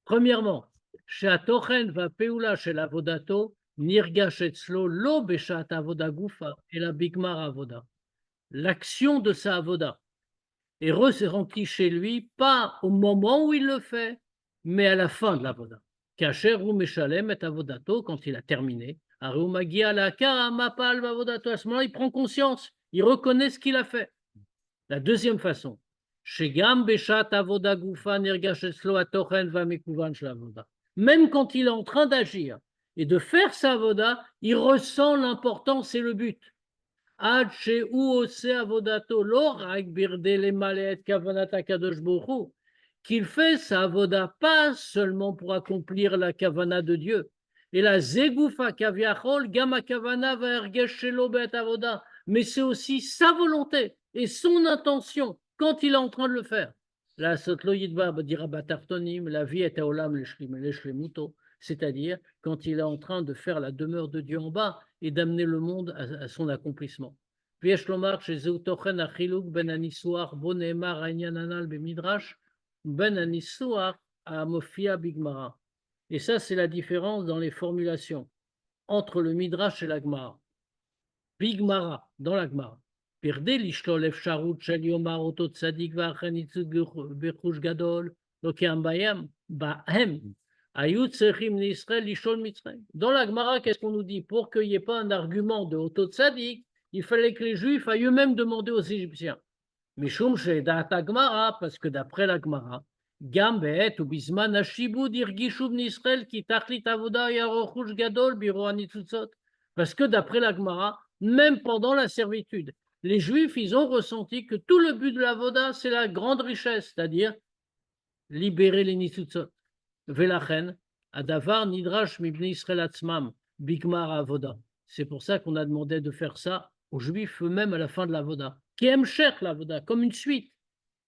Premièrement, chez Atochen va Peula chez l'Avodato, Nirgash etzlo lo beshat avoda gufa et la bigmar avoda. L'action de sa avoda est ressentie chez lui, pas au moment où il le fait, mais à la fin de l'avoda. Kacher ou meshalem et avodato, quand il a terminé, arumagia la karamapal avodato, à ce moment-là, il prend conscience, il reconnaît ce qu'il a fait. La deuxième façon, Shegam Beshat Avoda Gufa Nirgash Etzlo Atochen Va Mekuvan Shel-Avoda. Même quand il est en train d'agir et de faire sa avoda, il ressent l'importance et le but. Ad Sheu Ose Avodato Lo Rak Birde Lemalet Kavanat HaKadosh Baruch Hu, qu'il fait sa avoda pas seulement pour accomplir la kavana de Dieu, et la Zegufa Kaviachol Gama Kavana Va Ergesh Shelo Bet Avoda, mais c'est aussi sa volonté et son intention quand il est en train de le faire. La Sotlo Yidba dira Batartonim, la vie est à Olam Leshlemuto, c'est-à-dire quand il est en train de faire la demeure de Dieu en bas et d'amener le monde à son accomplissement. Viesh Lomar chez Zeutochen Achiluk Ben Anisouar Bonemar Ainyananal Bemidrash Ben Anisouar à Mofia Bigmara. Et ça, c'est la différence dans les formulations entre le Midrash et la Gemara. Bigmara, dans la Gemara. Pirdé l'ishlol efsharut shel yomar oto tzadik v'achen yitzug bechush gadol lokeam bayam bahem ayut tsechim n'Israël l'ishlol mitzrayim. Dans la Gemara, qu'est-ce qu'on nous dit? Pour qu'il n'y ait pas un argument de oto tzadik, il fallait que les Juifs aillent eux-mêmes demander aux Égyptiens. Mishum she'dat Gemara, parce que d'après la Gemara, gam be'et ou bisman hashibud irgishu b'Israël ki tachlit avoda yarochush gadol biro hanitzutzot. Parce que d'après la Gemara, même pendant la servitude, les Juifs, ils ont ressenti que tout le but de la Voda, c'est la grande richesse, c'est-à-dire libérer les Nitzutzot. Velachen, Adavar Nidrash Mibne Israël Atzmam, Bigmar Avoda. C'est pour ça qu'on a demandé de faire ça aux Juifs eux-mêmes à la fin de la Voda. Qui aime cher la Voda, comme une suite.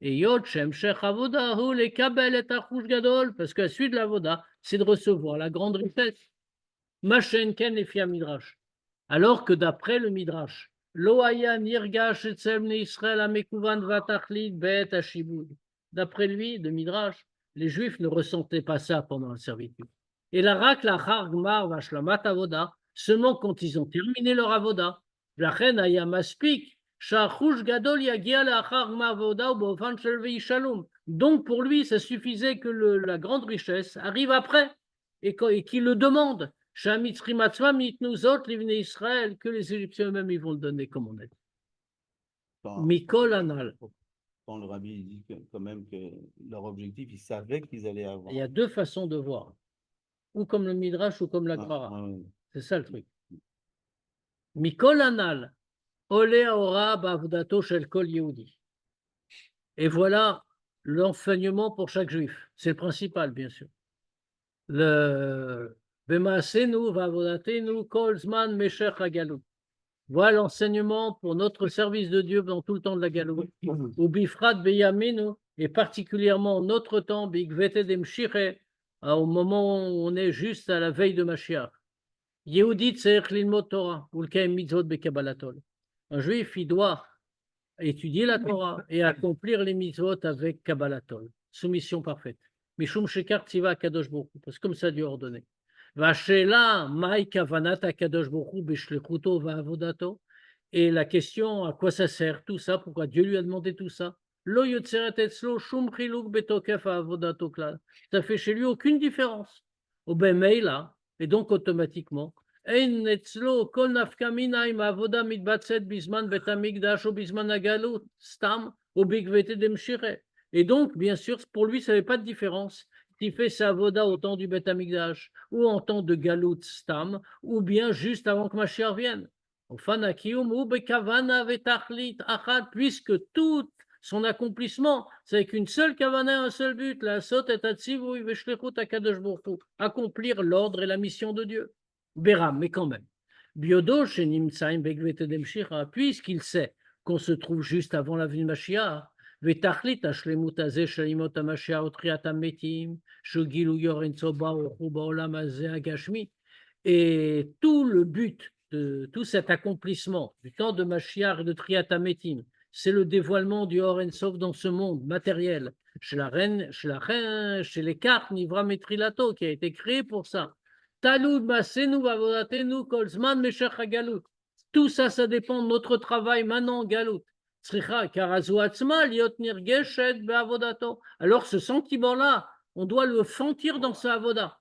Et Yod Shem Shech Avoda, Hu le Kabel et Achush Gadol, parce que la suite de la Voda, c'est de recevoir la grande richesse. Machen Ken et Fia Midrash. Alors que d'après le Midrash, Loaya Nirgash Etzelm Israël Amekuvan Vatachlit Bet Ashibud. D'après lui, de Midrash, les Juifs ne ressentaient pas ça pendant la servitude. Et la Rak la Gmar Vashlamat Avoda, seulement quand ils ont terminé leur Avoda, Lachen Aya Maspik, Shachush Gadol Yagia la Gmar Avoda ou Bofan Shelvei Shalom. Donc pour lui, ça suffisait que la grande richesse arrive après et qu'il le demande. Israël, que les Égyptiens eux-mêmes ils vont le donner comme on a dit. Mikol Anal. Quand le rabbi dit quand même que leur objectif, ils savaient qu'ils allaient avoir. Il y a deux façons de voir, ou comme le Midrash ou comme la Gemara. C'est ça le truc. Mikol Anal, Ole Ora Bavdato Shel Kol Yehudi. Et voilà l'enseignement pour chaque juif. C'est le principal, bien sûr. Voilà l'enseignement pour notre service de Dieu dans tout le temps de la Galoute. Ou Bifrat Beyamenu, et particulièrement notre temps, Bigvete Demshire, au moment où on est juste à la veille de Mashiach. Yehudi Tseich Lilmod Torah, ou le Kaim Mitzvot Bekabbalatol. Un juif, il doit étudier la Torah et accomplir les mitzvot avec Kabbalatol. Soumission parfaite. Mishum Shekar Tziva Kadosh Baruch Hu, parce que comme ça Dieu a ordonné. Vashela Mai Kavanat Kadosh Baruch Hu Beshlechuto Va'avodato. Et la question, à quoi ça sert tout ça? Pourquoi Dieu lui a demandé tout ça? Lo yotzeret etzlo shum chiluk betokef ha'avodato klal. Ça fait chez lui aucune différence. Au bemeila, et donc automatiquement, ein etzlo kol nafka mina im avoda mitbatzet bisman bet hamikdash ou bisman hagalut stam ou bigvete demshire. Et donc, bien sûr, pour lui, ça n'avait pas de différence. S'il fait sa avoda au temps du Bet Hamikdash, ou en temps de Galout Stam, ou bien juste avant que Mashiach vienne. Puisque tout son accomplissement, c'est avec une seule kavana, un seul but, la sot et atzivui veshlechut akadosh baruch hu, accomplir l'ordre et la mission de Dieu. Béram, mais quand même. Biodo shenimtsaim begvete demshira, puisqu'il sait qu'on se trouve juste avant la venue de Mashiach, ותכלית השלמות הזה של ימות המשיח ותחיית המתים, שהוא גילוי אור אין סוף ברוך הוא בעולם הזה הגשמי, et tout le but de tout cet accomplissement du temps de Mashiach et de Triat HaMetim, c'est le dévoilement du Or En Sof dans ce monde matériel, chez les cartes Nivra Metrilato, qui a été créé pour ça. Talud Masenu Vavodatenu Kol Zman Meshach HaGalut. Tout ça, ça dépend de notre travail maintenant, Galut. Alors ce sentiment-là, on doit le sentir dans sa avoda.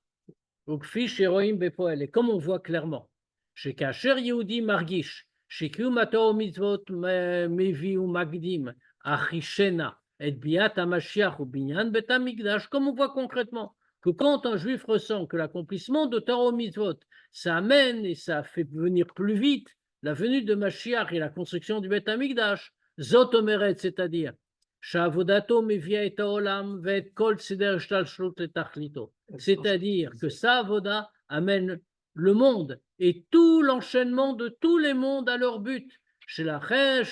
Et comme on voit clairement, chez Kacher Yehudi Margish, chez Kiumato Mitzvot Mevi ou Magdim, Achishena, et Biat Hamashiach ou Binyan Bet Hamikdash, comme on voit concrètement, que quand un juif ressent que l'accomplissement de Torah Mitzvot, ça amène et ça fait venir plus vite la venue de Mashiach et la construction du Bet Hamikdash, Zot omeret, c'est-à-dire, Shavodato mevia et haolam ve'et kol seder shtalshlut letachlito. C'est-à-dire que sa avoda amène le monde et tout l'enchaînement de tous les mondes à leur but. Chez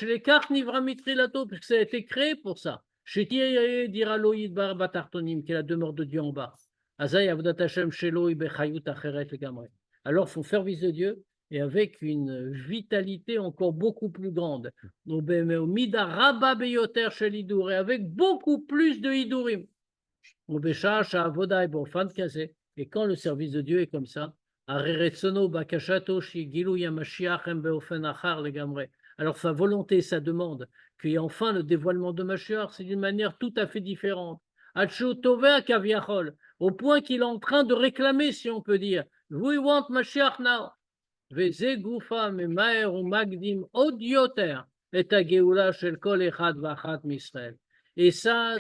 les cartes Nivra Mitrilato, puisque ça a été créé pour ça. Chez Tiye dira Loïd bar batartonim, qui est la demeure de Dieu en bas. Azay avodat Hashem shelo bechayut acheret legamre. Alors, il faut faire vis de Dieu et avec une vitalité encore beaucoup plus grande. Et avec beaucoup plus de hidurim. Et quand le service de Dieu est comme ça, alors sa volonté, sa demande, qu'il y ait enfin le dévoilement de Mashiach, c'est d'une manière tout à fait différente. Au point qu'il est en train de réclamer, si on peut dire, we want Mashiach now. וזה גופה ממהר ומקדים עוד יותר את הגאולה של כל אחד ואחת מישראל. Et ça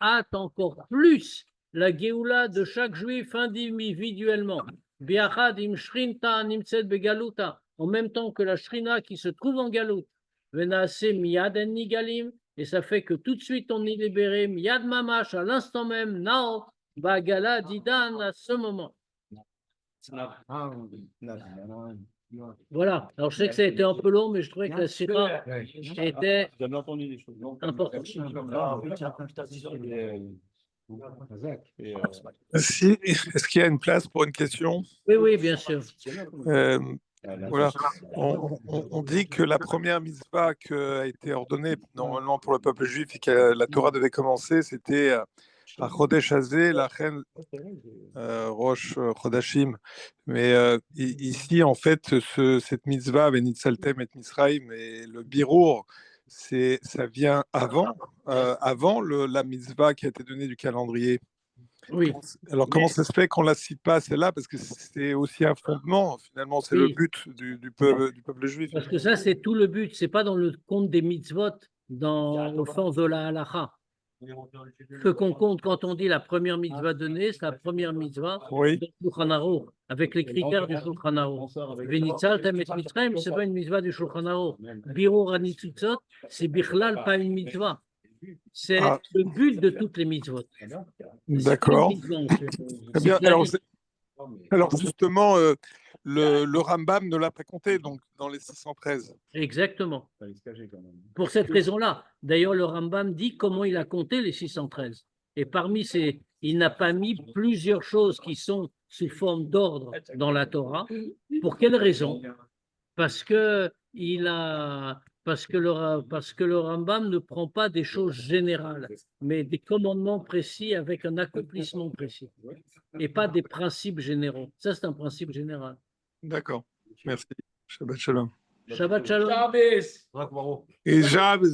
hâte encore plus la géoula de chaque juif individuellement. ביחד עם שכינתה נמצאת בגלותה, en même temps que la shrina qui se trouve en galoute. ונעשה מיד אין ניגלים, et ça fait que tout de suite on est libéré, מיד ממש, à l'instant même, נאו, בעגלה דידן, à ce moment. Voilà, alors je sais que ça a été un peu long, mais je trouvais que la sira était importante. Est-ce qu'il y a une place pour une question? Oui, oui, bien sûr. Voilà. On dit que la première mitzvah qui a été ordonnée normalement pour le peuple juif et que la Torah devait commencer, c'était à Chodesh Hazé, la reine Rosh Chodashim. Mais ici, en fait, cette mitzvah, Venitzaltem et Misraim, et le birour, ça vient avant la mitzvah qui a été donnée du calendrier. Oui. Alors, comment ça se fait qu'on ne la cite pas, celle-là? Parce que c'est aussi un fondement, finalement, c'est le but du peuple juif. Parce que ça, c'est tout le but. Ce n'est pas dans le compte des mitzvot, au sens de la halacha. Ce qu'on compte quand on dit la première mitzvah donnée, c'est la première mitzvah de Shulchan Aruch, avec les critères du Shulchan Aruch. Venitzaltem et Mitzrayim, ce n'est pas une mitzvah du Shulchan Aruch. Birur HaNitzutzot, c'est bichlal pas une mitzvah. C'est le but de toutes les mitzvot. D'accord. Très bien. Alors justement, le Rambam ne l'a pas compté, donc dans les 613. Exactement. Pour cette raison-là. D'ailleurs, le Rambam dit comment il a compté les 613. Et parmi ces, il n'a pas mis plusieurs choses qui sont sous forme d'ordre dans la Torah. Pour quelle raison? Parce que le Rambam ne prend pas des choses générales, mais des commandements précis avec un accomplissement précis, et pas des principes généraux. Ça, c'est un principe général. D'accord. Merci. Shabbat Shalom. Shabbat Shalom. Et Shabbos.